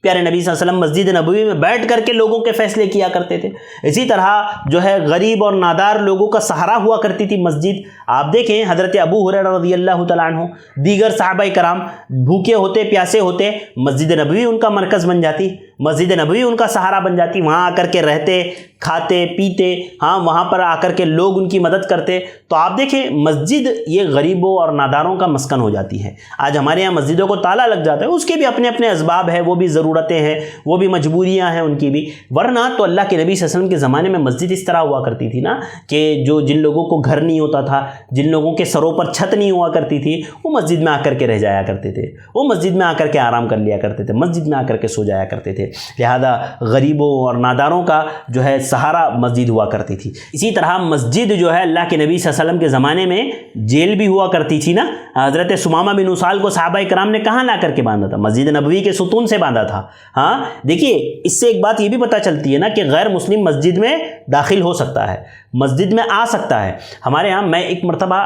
پیارے نبی صلی اللہ علیہ وسلم مسجد نبوی میں بیٹھ کر کے لوگوں کے فیصلے کیا کرتے تھے۔ اسی طرح جو ہے غریب اور نادار لوگوں کا سہارا ہوا کرتی تھی مسجد۔ آپ دیکھیں حضرت ابو ہریرہ رضی اللہ تعالیٰ عنہ، دیگر صحابہ کرام بھوکے ہوتے، پیاسے ہوتے، مسجد نبوی ان کا مرکز بن جاتی، مسجد نبوی ان کا سہارا بن جاتی، وہاں آ کر کے رہتے، کھاتے پیتے، ہاں وہاں پر آ کر کے لوگ ان کی مدد کرتے۔ تو آپ دیکھیں مسجد یہ غریبوں اور ناداروں کا مسکن ہو جاتی ہے۔ آج ہمارے یہاں مسجدوں کو تالا لگ جاتا ہے، اس کے بھی اپنے اپنے اسباب ہیں، وہ بھی ضرورتیں ہیں، وہ بھی مجبوریاں ہیں ان کی بھی، ورنہ تو اللہ کے نبی صلی اللہ علیہ وسلم کے زمانے میں مسجد اس طرح ہوا کرتی تھی نا کہ جن لوگوں کو گھر نہیں ہوتا تھا، جن لوگوں کے سروں پر چھت نہیں ہوا کرتی تھی، وہ مسجد میں آ کر کے رہ جایا کرتے تھے، وہ مسجد میں آ کر کے آرام کر لیا کرتے تھے، مسجد میں آ کر کے سو جایا کرتے تھے۔ لہذا غریبوں اور ناداروں کا جو ہے سہارا مسجد ہوا کرتی تھی۔ اسی طرح مسجد جو ہے اللہ کے نبی صلی اللہ علیہ وسلم کے زمانے میں جیل بھی ہوا کرتی تھی نا۔ حضرت ثمامہ بن اسال کو صحابہ کرام نے کہاں لا کر کے باندھا تھا؟ مسجد نبوی کے ستون سے باندھا تھا۔ تھا۔ ہاں دیکھیے، اس سے ایک بات یہ بھی پتہ چلتی ہے نا کہ غیر مسلم مسجد میں داخل ہو سکتا ہے، مسجد میں آ سکتا ہے۔ ہمارے یہاں میں ایک مرتبہ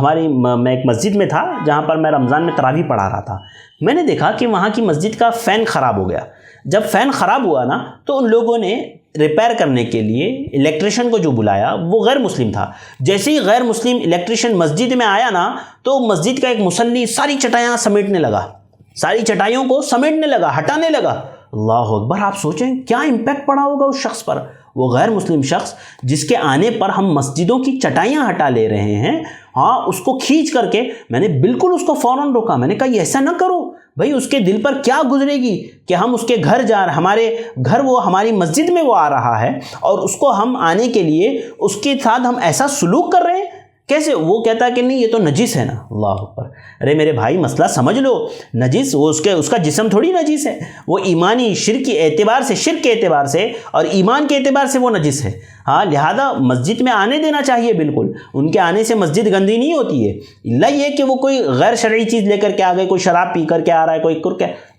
میں ایک مسجد میں تھا جہاں پر میں رمضان میں تراویح پڑھا رہا تھا۔ میں نے دیکھا کہ وہاں کی مسجد کا فین خراب ہو گیا۔ جب فین خراب ہوا نا تو ان لوگوں نے ریپیئر کرنے کے لیے الیکٹریشین کو جو بلایا وہ غیر مسلم تھا۔ جیسے ہی غیر مسلم الیکٹریشین مسجد میں آیا نا تو مسجد کا ایک مصلی ساری چٹائیاں سمیٹنے لگا، ساری چٹائیوں کو سمیٹنے لگا، ہٹانے لگا۔ اللہ اکبر! آپ سوچیں کیا امپیکٹ پڑا ہوگا اس شخص پر، وہ غیر مسلم شخص جس کے آنے پر ہم مسجدوں کی چٹائیاں ہٹا لے رہے ہیں۔ ہاں، اس کو کھینچ کر کے میں نے بالکل اس کو فوراً روکا۔ میں نے کہا یہ ایسا نہ کرو بھائی، اس کے دل پر کیا گزرے گی کہ ہم اس کے گھر ہمارے گھر وہ ہماری مسجد میں وہ آ رہا ہے اور اس کو ہم آنے کے لیے اس کے ساتھ ہم ایسا سلوک کر رہے ہیں کیسے؟ وہ کہتا ہے کہ نہیں یہ تو نجس ہے نا۔ اللہ اکبر! ارے میرے بھائی مسئلہ سمجھ لو، نجس وہ اس کا جسم تھوڑی نجس ہے، وہ ایمانی شرک کے اعتبار سے، شرک کے اعتبار سے اور ایمان کے اعتبار سے وہ نجس ہے۔ ہاں، لہذا مسجد میں آنے دینا چاہیے، بالکل ان کے آنے سے مسجد گندی نہیں ہوتی ہے، اللہ یہ کہ وہ کوئی غیر شرعی چیز لے کر کے آ گئے، کوئی شراب پی کر کے آ رہا ہے، کوئی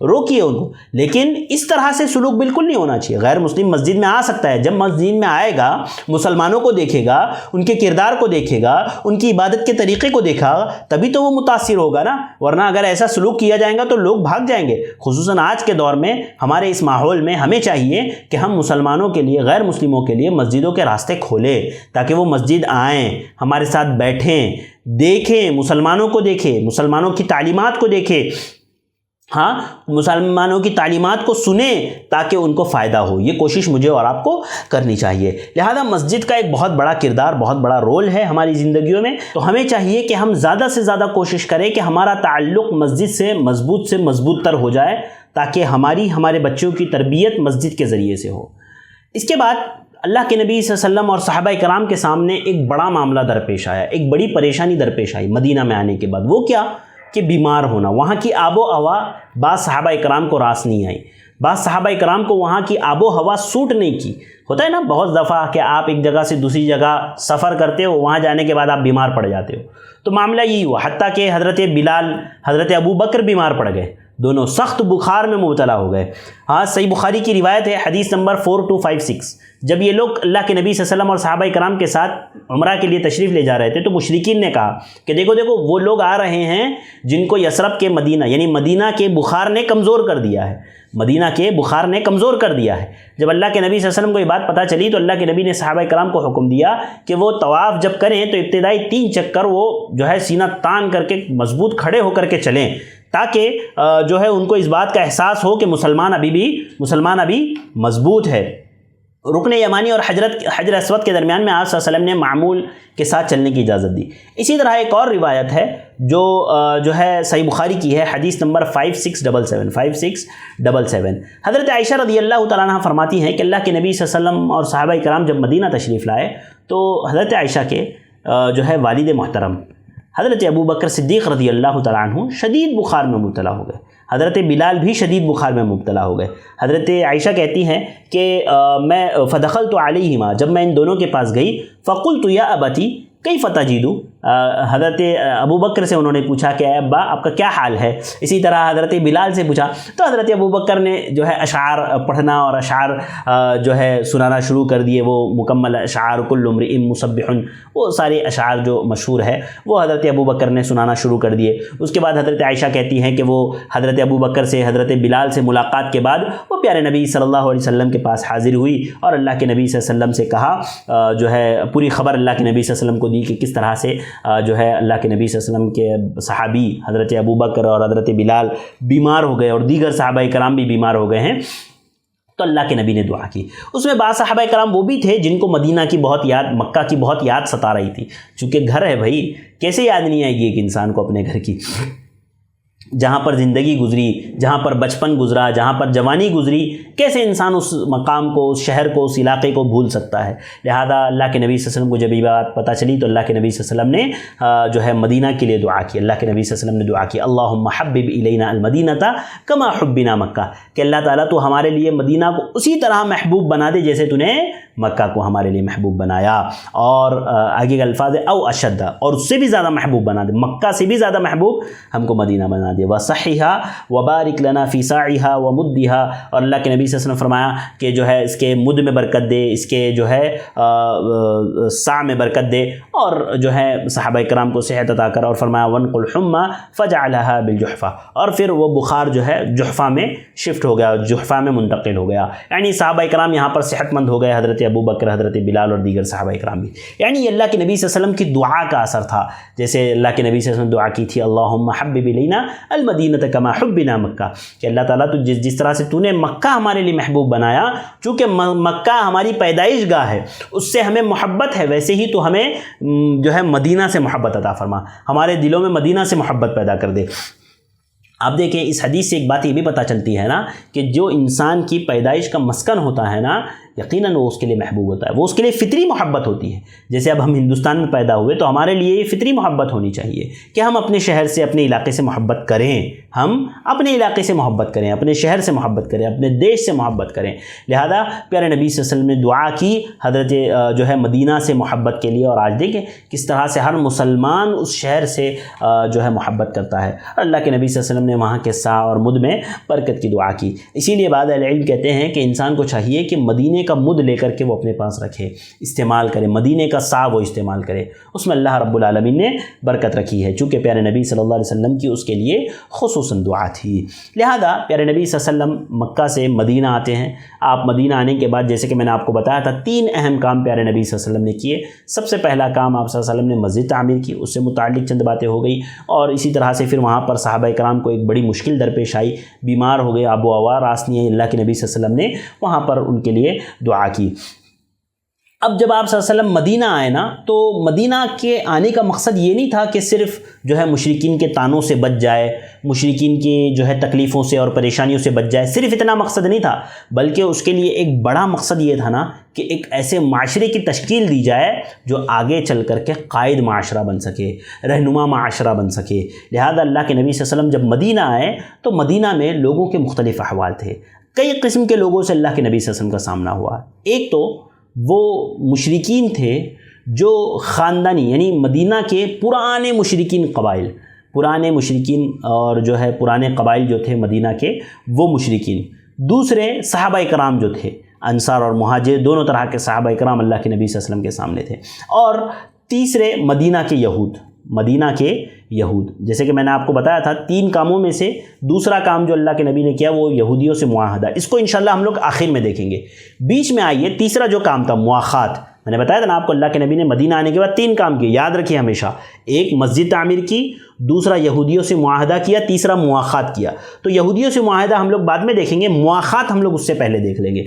روکیے ان کو، لیکن اس طرح سے سلوک بالکل نہیں ہونا چاہیے۔ غیر مسلم مسجد میں آ سکتا ہے، جب مسجد میں آئے گا مسلمانوں کو دیکھے گا، ان کے کردار کو دیکھے گا، ان کی عبادت کے طریقے کو دیکھا تبھی تو وہ متاثر ہوگا نا، ورنہ اگر ایسا سلوک کیا جائے گا تو لوگ بھاگ جائیں گے۔ خصوصاً آج کے دور میں ہمارے اس ماحول میں ہمیں چاہیے کہ ہم مسلمانوں کے لیے، غیر مسلموں کے لیے مسجدوں کے راستے کھولیں تاکہ وہ مسجد آئیں، ہمارے ساتھ بیٹھیں، دیکھیں، مسلمانوں کو دیکھیں، مسلمانوں کی تعلیمات کو دیکھیں، ہاں مسلمانوں کی تعلیمات کو سنیں تاکہ ان کو فائدہ ہو۔ یہ کوشش مجھے اور آپ کو کرنی چاہیے۔ لہذا مسجد کا ایک بہت بڑا کردار، بہت بڑا رول ہے ہماری زندگیوں میں، تو ہمیں چاہیے کہ ہم زیادہ سے زیادہ کوشش کریں کہ ہمارا تعلق مسجد سے مضبوط تر ہو جائے تاکہ ہمارے بچوں کی تربیت مسجد کے ذریعے سے ہو۔ اس کے بعد اللہ کے نبی صلی اللہ علیہ وسلم اور صحابہ کرام کے سامنے ایک بڑا معاملہ درپیش آیا، ایک بڑی پریشانی درپیش آئی مدینہ میں آنے کے بعد۔ وہ کیا کہ بیمار ہونا۔ وہاں کی آب و ہوا بعض صحابہ کرام کو راس نہیں آئی، بعض صحابہ کرام کو وہاں کی آب و ہوا سوٹ نہیں کی۔ ہوتا ہے نا بہت دفعہ کہ آپ ایک جگہ سے دوسری جگہ سفر کرتے ہو، وہاں جانے کے بعد آپ بیمار پڑ جاتے ہو، تو معاملہ یہی ہوا، حتیٰ کہ حضرت بلال، حضرت ابو بکر بیمار پڑ گئے، دونوں سخت بخار میں مبتلا ہو گئے۔ ہاں، صحیح بخاری کی روایت ہے، حدیث نمبر 4256، جب یہ لوگ اللہ کے نبی صلی اللہ علیہ وسلم اور صحابہ کرام کے ساتھ عمرہ کے لیے تشریف لے جا رہے تھے تو مشرکین نے کہا کہ دیکھو وہ لوگ آ رہے ہیں جن کو یثرب کے مدینہ یعنی مدینہ کے بخار نے کمزور کر دیا ہے، مدینہ کے بخار نے کمزور کر دیا ہے۔ جب اللہ کے نبی صلی اللہ علیہ وسلم کو یہ بات پتہ چلی تو اللہ کے نبی نے صحابہ کرام کو حکم دیا کہ وہ طواف جب کریں تو ابتدائی 3 چکر وہ سینہ تان کر کے مضبوط کھڑے ہو کر کے چلیں، تاکہ ان کو اس بات کا احساس ہو کہ مسلمان ابھی مضبوط ہے۔ رکن یمانی اور حجر اسود کے درمیان میں آپ صلی اللہ علیہ وسلم نے معمول کے ساتھ چلنے کی اجازت دی۔ اسی طرح ایک اور روایت ہے جو صحیح بخاری کی ہے، حدیث نمبر 5677 حضرت عائشہ رضی اللہ تعالیٰ عنہ فرماتی ہیں کہ اللہ کے نبی صلی اللہ علیہ وسلم اور صحابہ کرام جب مدینہ تشریف لائے تو حضرت عائشہ کے والد محترم حضرت ابو بکر صدیق رضی اللہ تعالیٰ عنہ شدید بخار میں مبتلا ہو گئے، حضرت بلال بھی شدید بخار میں مبتلا ہو گئے۔ حضرت عائشہ کہتی ہیں کہ میں فدخلت علیہما، جب میں ان دونوں کے پاس گئی، فقلت یا ابتی کیف تجد، حضرت ابو بکر سے انہوں نے پوچھا کہ اے ابا آپ کا کیا حال ہے، اسی طرح حضرت بلال سے پوچھا تو حضرت ابو بکر نے اشعار پڑھنا اور اشعار سنانا شروع کر دیے، وہ مکمل اشعار کل امرئ مسبح، وہ سارے اشعار جو مشہور ہے وہ حضرت ابو بکر نے سنانا شروع کر دیے۔ اس کے بعد حضرت عائشہ کہتی ہیں کہ وہ حضرت ابو بکر سے حضرت بلال سے ملاقات کے بعد وہ پیارے نبی صلی اللہ علیہ وسلم کے پاس حاضر ہوئی اور اللہ کے نبی صلی اللہ علیہ وسلم سے کہا، پوری خبر اللہ کے نبی صلی اللہ علیہ وسلم کو دی کہ کس طرح سے اللہ کے نبی صلی اللہ علیہ وسلم کے صحابی حضرت ابو بکر اور حضرت بلال بیمار ہو گئے اور دیگر صحابہ کرام بھی بیمار ہو گئے ہیں۔ تو اللہ کے نبی نے دعا کی۔ اس میں بعض صحابہ کرام وہ بھی تھے جن کو مدینہ کی بہت یاد، مکہ کی بہت یاد ستا رہی تھی، چونکہ گھر ہے بھائی، کیسے یاد نہیں آئے گی ایک انسان کو اپنے گھر کی، جہاں پر زندگی گزری، جہاں پر بچپن گزرا، جہاں پر جوانی گزری، کیسے انسان اس مقام کو، اس شہر کو، اس علاقے کو بھول سکتا ہے۔ لہذا اللہ کے نبی صلی اللہ علیہ وسلم کو جب یہ بات پتہ چلی تو اللہ کے نبی صلی اللہ علیہ وسلم نے مدینہ کے لیے دعا کی۔ اللہ کے نبی صلی اللہ علیہ وسلم نے دعا کی، اللہم حبب الینا المدینۃ کما حبنا مکہ، کہ اللہ تعالیٰ تو ہمارے لیے مدینہ کو اسی طرح محبوب بنا دے جیسے تو نے مکہ کو ہمارے لیے محبوب بنایا، اور آگے کا الفاظ ہے او اشد، اور اس سے بھی زیادہ محبوب بنا دے، مکہ سے بھی زیادہ محبوب ہم کو مدینہ بنا دے، وصحھا وبارک لنا فی ساعھا ومدھا، اور اللہ کے نبی صلی اللہ علیہ وسلم فرمایا کہ جو ہے اس کے مد میں برکت دے، اس کے جو ہے سا میں برکت دے، اور جو ہے صحابہ کرام کو صحت عطا کر، اور فرمایا وانقل حمى فجعلها بالجحفہ، اور پھر وہ بخار جو ہے جحفہ میں شفٹ ہو گیا، جحفہ میں منتقل ہو گیا، یعنی صحابہ کرام یہاں پر صحت مند ہو گئے، حضرت ابو بکر، حضرت بلال اور دیگر صحابہ کرام بھی، یعنی یہ اللہ کے نبی صلی اللہ علیہ وسلم کی دعا کا اثر تھا، جیسے اللہ کے نبی صلی اللہ علیہ وسلم دعا کی تھی اللہم حبب الینا المدینۃ کما حبنا مکہ، کہ اللہ تعالیٰ تو جس طرح سے تو نے مکہ ہمارے لیے محبوب بنایا، چونکہ مکہ ہماری پیدائش گاہ ہے، اس سے ہمیں محبت ہے، ویسے ہی تو ہمیں جو ہے مدینہ سے محبت عطا فرما، ہمارے دلوں میں مدینہ سے محبت پیدا کر دے۔ آپ دیکھیں اس حدیث سے ایک بات یہ بھی پتہ چلتی ہے نا کہ جو انسان کی پیدائش کا مسکن ہوتا ہے نا، یقیناً وہ اس کے لیے محبوب ہوتا ہے، وہ اس کے لیے فطری محبت ہوتی ہے۔ جیسے اب ہم ہندوستان میں پیدا ہوئے تو ہمارے لیے یہ فطری محبت ہونی چاہیے کہ ہم اپنے شہر سے، اپنے علاقے سے محبت کریں، ہم اپنے علاقے سے محبت کریں، اپنے شہر سے محبت کریں، اپنے دیش سے محبت کریں۔ لہذا پیارے نبی صلی اللہ علیہ وسلم نے دعا کی حضرت جو ہے مدینہ سے محبت کے لیے، اور آج دیکھیں کس طرح سے ہر مسلمان اس شہر سے جو ہے محبت کرتا ہے۔ اللہ کے نبی صلی اللہ علیہ وسلم نے وہاں کے سا اور مد میں برکت کی دعا کی، اسی لیے بعض اہل علم کہتے ہیں کہ انسان کو چاہیے کہ مدینے کا مد لے کر کے وہ اپنے پاس رکھے، استعمال کرے، مدینے کا سا وہ استعمال کرے، اس میں اللہ رب العالمین نے برکت رکھی ہے، چونکہ پیارے نبی صلی اللہ علیہ وسلم کی اس کے لیے خصوصاً دعا تھی۔ لہذا پیارے نبی صلی اللہ علیہ وسلم مکہ سے مدینہ آتے ہیں۔ آپ مدینہ آنے کے بعد جیسے کہ میں نے آپ کو بتایا تھا 3 اہم کام پیارے نبی صلی اللہ علیہ وسلم نے کیے۔ سب سے پہلا کام آپ صلی اللہ علیہ وسلم نے مسجد تعمیر کی، اس سے متعلق چند باتیں ہو گئی، اور اسی طرح سے پھر وہاں پر صحابہ کرام کو ایک بڑی مشکل درپیش آئی، بیمار ہو گئے، آب و ہوا راس نہیں آئی، اللہ کے نبی صلی اللہ علیہ وسلم نے وہاں پر ان کے لیے دعا کی۔ اب جب آپ صلی اللہ علیہ وسلم مدینہ آئے نا، تو مدینہ کے آنے کا مقصد یہ نہیں تھا کہ صرف جو ہے مشرکین کے طعنوں سے بچ جائے، مشرکین کی جو ہے تکلیفوں سے اور پریشانیوں سے بچ جائے، صرف اتنا مقصد نہیں تھا، بلکہ اس کے لیے ایک بڑا مقصد یہ تھا نا کہ ایک ایسے معاشرے کی تشکیل دی جائے جو آگے چل کر کے قائد معاشرہ بن سکے، رہنما معاشرہ بن سکے۔ لہذا اللہ کے نبی صلی اللہ علیہ وسلم جب مدینہ آئے تو مدینہ میں لوگوں کے مختلف احوال تھے، کئی قسم کے لوگوں سے اللہ کے نبی صلی اللہ علیہ وسلم کا سامنا ہوا۔ ایک تو وہ مشرکین تھے جو خاندانی، یعنی مدینہ کے پرانے مشرکین قبائل، پرانے مشرکین اور جو ہے پرانے قبائل جو تھے مدینہ کے وہ مشرکین۔ دوسرے صحابہ کرام جو تھے، انصار اور مہاجر، دونوں طرح کے صحابہ کرام اللہ کے نبی صلی اللہ علیہ وسلم کے سامنے تھے۔ اور تیسرے مدینہ کے یہود، مدینہ کے یہود، جیسے کہ میں نے آپ کو بتایا تھا 3 کاموں میں سے دوسرا کام جو اللہ کے نبی نے کیا وہ یہودیوں سے معاہدہ، اس کو انشاءاللہ ہم لوگ آخر میں دیکھیں گے۔ بیچ میں آئیے تیسرا جو کام تھا مواخات، میں نے بتایا تھا نا آپ کو اللہ کے نبی نے مدینہ آنے کے بعد 3 کام کیے، یاد رکھیے ہمیشہ، ایک مسجد تعمیر کی، دوسرا یہودیوں سے معاہدہ کیا، تیسرا مواخات کیا۔ تو یہودیوں سے معاہدہ ہم لوگ بعد میں دیکھیں گے، مواخات ہم لوگ اس سے پہلے دیکھ لیں گے۔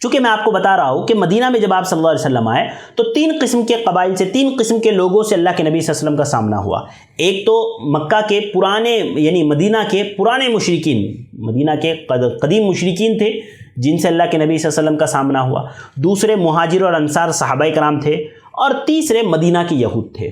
چونکہ میں آپ کو بتا رہا ہوں کہ مدینہ میں جب آپ صلی اللہ علیہ وسلم آئے تو 3 قسم کے قبائل سے، 3 قسم کے لوگوں سے اللہ کے نبی صلی اللہ علیہ وسلم کا سامنا ہوا۔ ایک تو مکہ کے پرانے، یعنی مدینہ کے پرانے مشرکین، مدینہ کے قدیم مشرکین تھے جن سے اللہ کے نبی صلی اللہ علیہ وسلم کا سامنا ہوا۔ دوسرے مہاجر اور انصار صحابہ کرام تھے، اور تیسرے مدینہ کے یہود تھے۔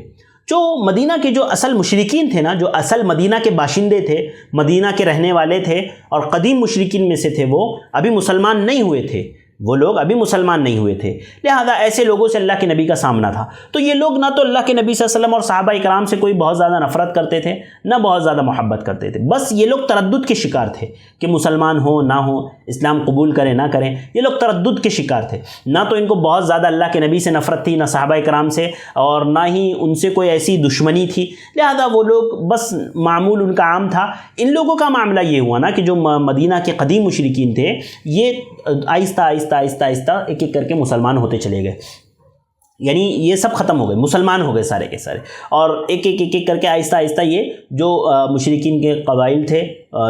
جو مدینہ کے جو اصل مشرکین تھے نا، جو اصل مدینہ کے باشندے تھے، مدینہ کے رہنے والے تھے اور قدیم مشرکین میں سے تھے، وہ ابھی مسلمان نہیں ہوئے تھے، وہ لوگ ابھی مسلمان نہیں ہوئے تھے، لہذا ایسے لوگوں سے اللہ کے نبی کا سامنا تھا۔ تو یہ لوگ نہ تو اللہ کے نبی صلی اللہ علیہ وسلم اور صحابہ کرام سے کوئی بہت زیادہ نفرت کرتے تھے، نہ بہت زیادہ محبت کرتے تھے، بس یہ لوگ تردد کے شکار تھے کہ مسلمان ہوں نہ ہوں، اسلام قبول کریں نہ کریں، یہ لوگ تردد کے شکار تھے۔ نہ تو ان کو بہت زیادہ اللہ کے نبی سے نفرت تھی، نہ صحابہ کرام سے، اور نہ ہی ان سے کوئی ایسی دشمنی تھی، لہذا وہ لوگ بس معمول ان کا عام تھا۔ ان لوگوں کا معاملہ یہ ہوا نا کہ جو مدینہ کے قدیم مشرکین تھے، یہ آہستہ آہستہ آہستہ آہستہ ایک ایک کر کے مسلمان ہوتے چلے گئے، یعنی یہ سب ختم ہو گئے، مسلمان ہو گئے سارے کے سارے، اور ایک ایک کر کے آہستہ آہستہ یہ جو مشرکین کے قبائل تھے،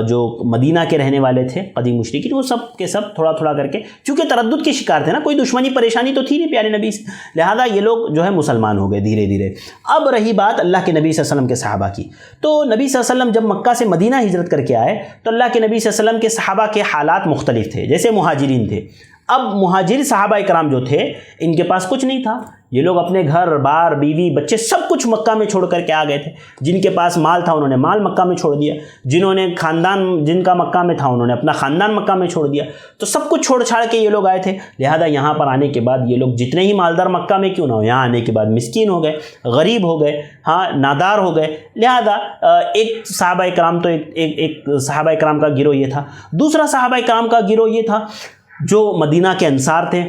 جو مدینہ کے رہنے والے تھے قدیم مشرکین، وہ سب کے سب تھوڑا تھوڑا کر کے، چونکہ تردد کے شکار تھے نا، کوئی دشمنی پریشانی تو تھی نہیں پیارے نبی سے، لہذا یہ لوگ جو ہے مسلمان ہو گئے دھیرے دھیرے۔ اب رہی بات اللہ کے نبی صلی اللہ علیہ وسلم کے صحابہ کی، تو نبی صلی اللہ علیہ وسلم جب مکہ سے مدینہ ہجرت کر کے آئے تو اللہ کے نبی صلی اللہ علیہ وسلم کے صحابہ کے حالات مختلف تھے۔ جیسے مہاجرین تھے، اب مہاجر صحابہ کرام جو تھے ان کے پاس کچھ نہیں تھا، یہ لوگ اپنے گھر بار بیوی بچے سب کچھ مکہ میں چھوڑ کر کے آ گئے تھے. جن کے پاس مال تھا انہوں نے مال مکہ میں چھوڑ دیا, جنہوں نے خاندان جن کا مکہ میں تھا انہوں نے اپنا خاندان مکہ میں چھوڑ دیا. تو سب کچھ چھوڑ چھاڑ کے یہ لوگ آئے تھے. لہذا یہاں پر آنے کے بعد یہ لوگ جتنے ہی مالدار مکہ میں کیوں نہ ہو, یہاں آنے کے بعد مسکین ہو گئے, غریب ہو گئے, ہاں نادار ہو گئے. لہذا ایک صحابہ کرام تو ایک صحابہ کرام کا گروہ یہ تھا. دوسرا صحابہ کرام کا گروہ یہ تھا جو مدینہ کے انصار تھے,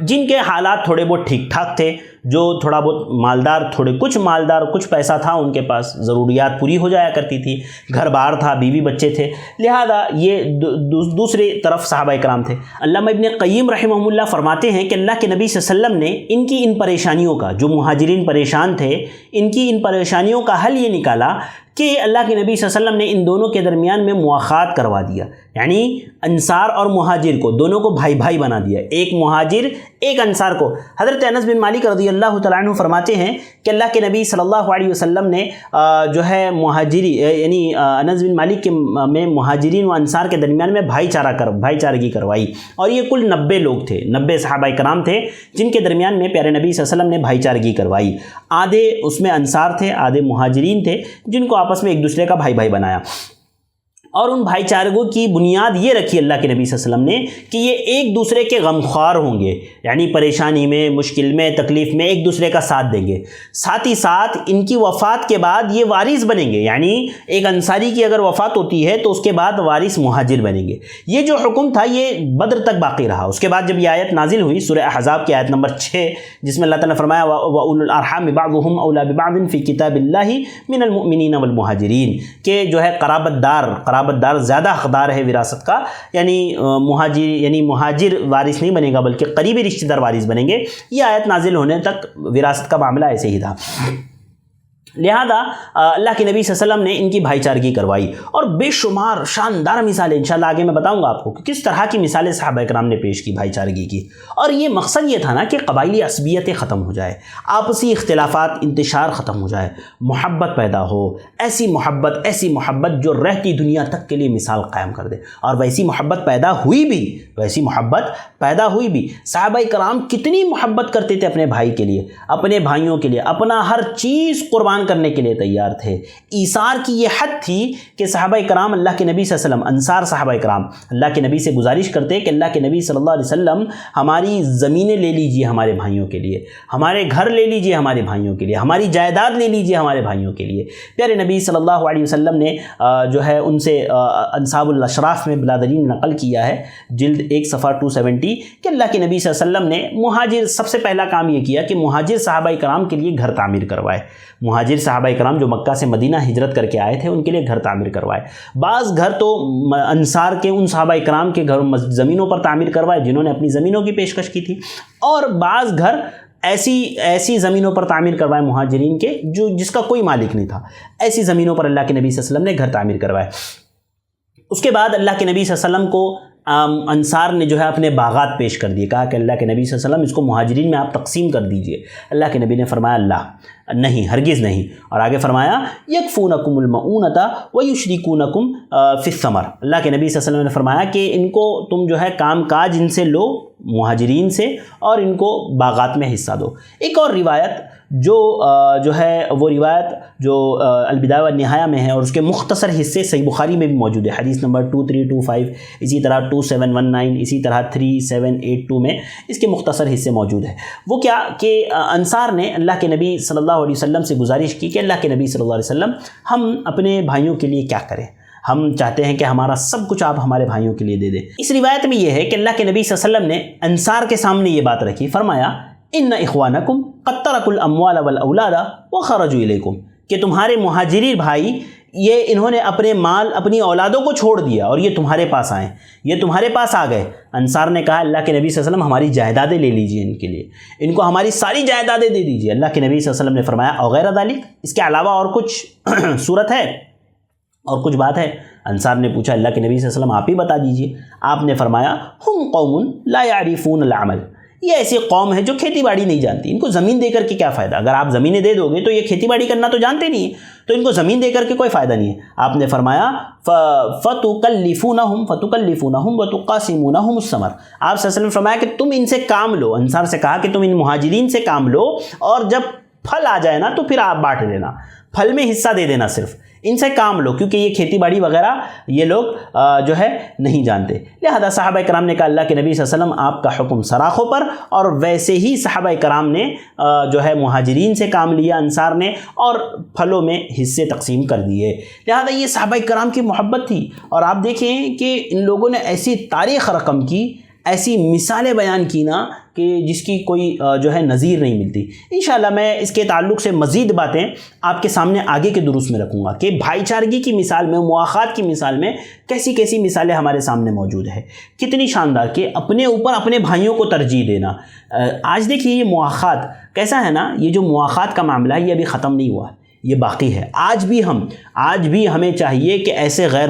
جن کے حالات تھوڑے بہت ٹھیک ٹھاک تھے, جو تھوڑا بہت مالدار, کچھ مالدار, کچھ پیسہ تھا ان کے پاس, ضروریات پوری ہو جایا کرتی تھی, گھر بار تھا, بیوی بچے تھے. لہذا یہ دوسری طرف صحابہ کرام تھے. علامہ ابن قیم رحمہ اللہ فرماتے ہیں کہ اللہ کے نبی صلی اللہ علیہ وسلم نے ان کی ان پریشانیوں کا, جو مہاجرین پریشان تھے, ان کی ان پریشانیوں کا حل یہ نکالا کہ اللہ کے نبی صلی اللہ علیہ وسلم نے ان دونوں کے درمیان میں مواخات کروا دیا. یعنی انصار اور مہاجر کو دونوں کو بھائی بھائی بنا دیا, ایک مہاجر ایک انصار کو. حضرت انس بن مالک رضی اللہ تعالیٰ عنہ فرماتے ہیں کہ اللہ کے نبی صلی اللہ علیہ وسلم نے جو ہے یعنی انس بن مالک میں مہاجرین و انصار کے درمیان میں بھائی چارگی کروائی. اور یہ کل 90 لوگ تھے, 90 صحابہ کرام تھے جن کے درمیان میں پیارے نبی صلی اللہ علیہ وسلم نے بھائی چارگی کروائی. آدھے اس میں انصار تھے, آدھے مہاجرین تھے, جن کو آپس میں ایک دوسرے کا بھائی بنایا. اور ان بھائی چارگوں کی بنیاد یہ رکھی اللہ کے نبی صلی اللہ علیہ وسلم نے کہ یہ ایک دوسرے کے غمخوار ہوں گے, یعنی پریشانی میں, مشکل میں, تکلیف میں ایک دوسرے کا ساتھ دیں گے. ساتھ ہی ساتھ ان کی وفات کے بعد یہ وارث بنیں گے, یعنی ایک انصاری کی اگر وفات ہوتی ہے تو اس کے بعد وارث مہاجر بنیں گے. یہ جو حکم تھا یہ بدر تک باقی رہا. اس کے بعد جب یہ آیت نازل ہوئی سورہ احزاب کی آیت نمبر 6, جس میں اللہ تعالیٰ نے فرمایا وَأُولُو الْأَرْحَامِ بَعْضُهُمْ أَوْلَىٰ بِبَعْضٍ فِي كِتَابِ اللَّهِ مِنَ الْمُؤْمِنِينَ وَالْمُهَاجِرِينَ, کہ جو ہے قرابت دار زیادہ حقدار ہے وراثت کا, یعنی مہاجر وارث نہیں بنے گا بلکہ قریبی رشتہ دار وارث بنیں گے. یہ آیت نازل ہونے تک وراثت کا معاملہ ایسے ہی تھا. لہذا اللہ کے نبی صلی اللہ علیہ وسلم نے ان کی بھائی چارگی کروائی. اور بے شمار شاندار مثالیں انشاءاللہ آگے میں بتاؤں گا آپ کو کہ کس طرح کی مثالیں صحابہ کرام نے پیش کی بھائی چارگی کی. اور یہ مقصد یہ تھا نا کہ قبائلی عصبیتیں ختم ہو جائے, آپسی اختلافات انتشار ختم ہو جائے, محبت پیدا ہو, ایسی محبت جو رہتی دنیا تک کے لیے مثال قائم کر دے. اور ویسی محبت پیدا ہوئی بھی. صحابہ کرام کتنی محبت کرتے تھے اپنے بھائی کے لیے, اپنے بھائیوں کے لیے, اپنا ہر چیز قربان کرنے کے لیے تیار تھے. ایثار کی یہ حد تھی کہ صحابہ کرام اللہ کے نبی صلی اللہ علیہ وسلم, انصار صحابہ کرام اللہ کے نبی سے گزارش کرتے کہ اللہ کے نبی صلی اللہ علیہ وسلم ہماری زمینیں لے لیجئے ہمارے بھائیوں کے لیے, ہمارے گھر لے لیجئے ہمارے بھائیوں کے لیے, ہماری جائیداد لے لیجئے ہمارے بھائیوں کے لیے. پیارے نبی صلی اللہ علیہ وسلم نے جو ہے ان سے انصاب الاشراف میں بلادری نے نقل کیا ہے, جلد 1 صفحہ 270, کہ اللہ کے نبی صلی اللہ علیہ وسلم نے مہاجر, سب سے پہلا کام یہ کیا کہ مہاجر صحابہ کرام کے لیے گھر تعمیر کروائے. مہاجر صحابہ کرام جو مکہ سے مدینہ ہجرت کر کے آئے تھے ان کے لیے گھر تعمیر کروائے. بعض گھر تو انصار کے ان صحابہ کرام کے گھر زمینوں پر تعمیر کروائے جنہوں نے اپنی زمینوں کی پیشکش کی تھی, اور بعض گھر ایسی زمینوں پر تعمیر کروائے مہاجرین کے جس کا کوئی مالک نہیں تھا. ایسی زمینوں پر اللہ کے نبی صلی اللہ علیہ وسلم نے گھر تعمیر کروائے. اس کے بعد اللہ کے نبی صلی اللہ علیہ وسلم کو انصار نے جو ہے اپنے باغات پیش کر دیے, کہا کہ اللہ کے نبی صلی اللہ علیہ وسلم اس کو مہاجرین میں آپ تقسیم کر دیجئے. اللہ کے نبی نے فرمایا اللہ نہیں, ہرگز نہیں. اور آگے فرمایا یکفونکم المؤونۃ ویشرکونکم فی الثمر. اللہ کے نبی صلی اللہ علیہ وسلم نے فرمایا کہ ان کو تم جو ہے کام کاج ان سے لو, مہاجرین سے, اور ان کو باغات میں حصہ دو. ایک اور روایت جو ہے وہ روایت جو البدایہ والنہایہ میں ہے اور اس کے مختصر حصے صحیح بخاری میں بھی موجود ہے, حدیث نمبر 2325, اسی طرح 2719, اسی طرح 3782 میں اس کے مختصر حصے موجود ہیں. وہ کیا کہ انصار نے اللہ کے نبی صلی اللہ علیہ وسلم سے گزارش کی کہ اللہ کے نبی صلی اللہ علیہ وسلم ہم اپنے بھائیوں کے لیے کیا کریں, ہم چاہتے ہیں کہ ہمارا سب کچھ آپ ہمارے بھائیوں کے لیے دے دیں. اس روایت میں یہ ہے کہ اللہ کے نبی صلی اللہ علیہ وسلم نے انصار کے سامنے یہ بات رکھی, فرمایا ان اخوانکم قد ترکوا الاموال والاولاد وخرجوا الیکم, کہ تمہارے مہاجری بھائی یہ انہوں نے اپنے مال, اپنی اولادوں کو چھوڑ دیا اور یہ تمہارے پاس آئے, یہ تمہارے پاس آ گئے. انصار نے کہا اللہ کے نبی صلی اللہ علیہ وسلم ہماری جائیدادیں لے لیجئے ان کے لیے, ان کو ہماری ساری جائیدادیں دے دیجئے. اللہ کے نبی صلی اللہ علیہ وسلم نے فرمایا او غیر ذالک, اس کے علاوہ اور کچھ صورت ہے اور کچھ بات ہے؟ انصار نے پوچھا اللہ کے نبی صلی اللہ علیہ وسلم آپ ہی بتا دیجئے. آپ نے فرمایا ہم قوم لا یعرفون العمل, یہ ایسی قوم ہے جو کھیتی باڑی نہیں جانتی، ان کو زمین دے کر کے کیا فائدہ؟ اگر آپ زمینیں دے دو گے تو یہ کھیتی باڑی کرنا تو جانتے نہیں ہیں، تو ان کو زمین دے کر کے کوئی فائدہ نہیں ہے۔ آپ نے فرمایا فَتُكَلِّفُونَهُمْ وَتُقَاسِمُونَهُمُ الثَّمَرَ، آپ صلی اللہ علیہ وسلم نے فرمایا کہ تم ان سے کام لو، انصار سے کہا کہ تم ان مہاجرین سے کام لو، اور جب پھل آ جائے نا تو پھر آپ بانٹ لینا، پھل میں حصہ دے دینا، صرف ان سے کام لو، کیونکہ یہ کھیتی باڑی وغیرہ یہ لوگ جو ہے نہیں جانتے۔ لہذا صحابہ کرام نے کہا اللہ کے نبی صلی اللہ علیہ وسلم آپ کا حکم سراخوں پر، اور ویسے ہی صحابہ کرام نے جو ہے مہاجرین سے کام لیا، انصار نے، اور پھلوں میں حصے تقسیم کر دیے۔ لہذا یہ صحابہ کرام کی محبت تھی، اور آپ دیکھیں کہ ان لوگوں نے ایسی تاریخ رقم کی، ایسی مثالیں بیان کی نا کہ جس کی کوئی جو ہے نظیر نہیں ملتی۔ انشاءاللہ میں اس کے تعلق سے مزید باتیں آپ کے سامنے آگے کے دروس میں رکھوں گا کہ بھائی چارگی کی مثال میں، مواخات کی مثال میں کیسی کیسی مثالیں ہمارے سامنے موجود ہے، کتنی شاندار کہ اپنے اوپر اپنے بھائیوں کو ترجیح دینا۔ آج دیکھیے یہ مواخات کیسا ہے نا، یہ جو مواخات کا معاملہ ہے یہ ابھی ختم نہیں ہوا، یہ باقی ہے۔ آج بھی ہمیں چاہیے کہ ایسے غیر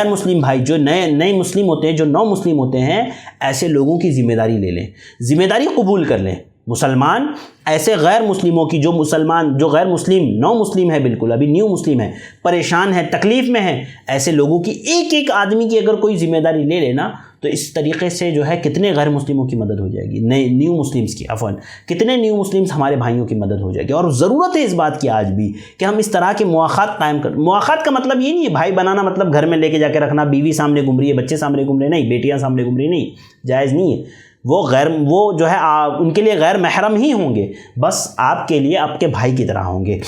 مسلم بھائی جو نئے مسلم ہوتے ہیں، جو نو مسلم ہوتے ہیں، ایسے لوگوں کی ذمہ داری لے لیں، ذمہ داری قبول کر لیں۔ مسلمان ایسے غیر مسلموں کی، جو غیر مسلم، نو مسلم ہے، بالکل ابھی نیو مسلم ہے، پریشان ہے، تکلیف میں ہے، ایسے لوگوں کی ایک آدمی کی اگر کوئی ذمہ داری لے لینا تو اس طریقے سے جو ہے کتنے غیر مسلموں کی مدد ہو جائے گی، نیو مسلمز کی، کتنے نیو مسلمز ہمارے بھائیوں کی مدد ہو جائے گی۔ اور ضرورت ہے اس بات کی آج بھی کہ ہم اس طرح کے مواخات قائم کریں۔ مواخات کا مطلب یہ نہیں ہے بھائی بنانا مطلب گھر میں لے کے جا کے رکھنا، بیوی سامنے گھوم رہی ہے، بچے سامنے گھوم رہے نہیں، بیٹیاں سامنے گھوم رہی نہیں، جائز نہیں ہے۔ وہ جو ہے ان کے لیے غیر محرم ہی ہوں گے، بس آپ کے لیے آپ کے بھائی کی طرح ہوں گے،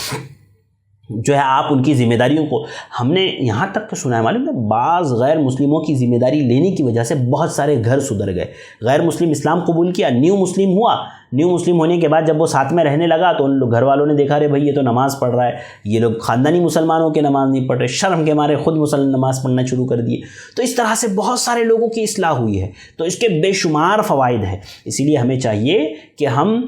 جو ہے آپ ان کی ذمہ داریوں کو، ہم نے یہاں تک تو سنا ہے معلوم ہے بعض غیر مسلموں کی ذمہ داری لینے کی وجہ سے بہت سارے گھر سدھر گئے۔ غیر مسلم اسلام قبول کیا، نیو مسلم ہوا، نیو مسلم ہونے کے بعد جب وہ ساتھ میں رہنے لگا تو ان لوگ گھر والوں نے دیکھا رے بھائی یہ تو نماز پڑھ رہا ہے، یہ لوگ خاندانی مسلمانوں کے نماز نہیں پڑھ رہے، شرم کے مارے خود نماز پڑھنا شروع کر دیے۔ تو اس طرح سے بہت سارے لوگوں کی اصلاح ہوئی ہے، تو اس کے بے شمار فوائد ہیں۔ اسی لیے ہمیں چاہیے کہ ہم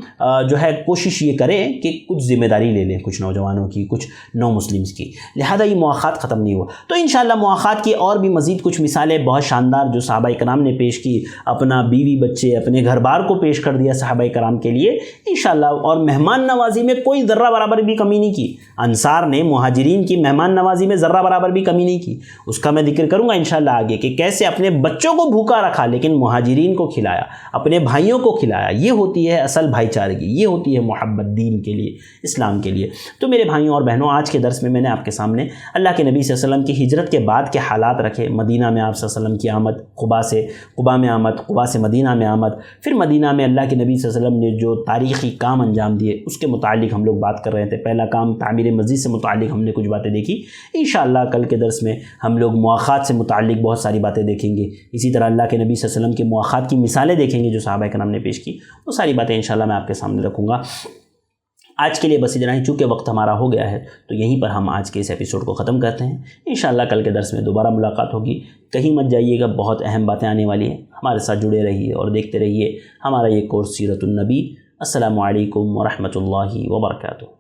جو ہے کوشش یہ کریں کہ کچھ ذمہ داری لے لیں، کچھ نوجوانوں کی، کچھ نو مسلمز کی۔ لہذا یہ مواخات ختم نہیں ہوا۔ تو انشاءاللہ مواخات کی اور بھی مزید کچھ مثالیں بہت شاندار جو صحابہ کرام نے پیش کی، اپنا بیوی بچے، اپنے گھر بار کو پیش کر دیا صحابہ کرام کے لیے انشاءاللہ، اور مہمان نوازی میں کوئی ذرہ برابر بھی کمی نہیں کی۔ انصار نے مہاجرین کی مہمان نوازی میں ذرہ برابر بھی کمی نہیں کی، اس کا میں ذکر کروں گا انشاءاللہ آگے کہ کیسے اپنے بچوں کو بھوکا رکھا لیکن مہاجرین کو کھلایا، اپنے بھائیوں کو کھلایا۔ یہ ہوتی ہے اصل بھائی چارگی، یہ ہوتی ہے محبت دین کے لیے، اسلام کے لیے۔ تو میرے بھائیوں اور بہنوں، آج کے درس میں نے آپ کے سامنے اللہ کے نبی صلی اللہ علیہ وسلم کی ہجرت کے بعد کے حالات رکھے، مدینہ میں آپ صلی اللہ علیہ وسلم کی آمد، قباء میں آمد، قباء سے مدینہ میں آمد، پھر مدینہ میں اللہ کے نبی صلی اللہ علیہ وسلم نے جو تاریخی کام انجام دیے اس کے متعلق ہم لوگ بات کر رہے تھے۔ پہلا کام تعمیر مسجد سے متعلق ہم نے کچھ باتیں دیکھی، انشاءاللہ کل کے درس میں ہم لوگ مواخات سے متعلق بہت ساری باتیں دیکھیں گے، اسی طرح اللہ کے نبی صلی اللہ علیہ وسلم کے مواخات کی مثالیں دیکھیں گے جو صحابہ کرام نے پیش کی، وہ ساری باتیں انشاءاللہ میں آپ کے سامنے رکھوں گا۔ آج کے لیے بس اتنا ہی، چونکہ وقت ہمارا ہو گیا ہے تو یہیں پر ہم آج کے اس ایپیسوڈ کو ختم کرتے ہیں۔ انشاءاللہ کل کے درس میں دوبارہ ملاقات ہوگی، کہیں مت جائیے گا، بہت اہم باتیں آنے والی ہیں، ہمارے ساتھ جڑے رہیے اور دیکھتے رہیے ہمارا یہ کورس سیرت النبی۔ السلام علیکم ورحمۃ اللہ وبرکاتہ۔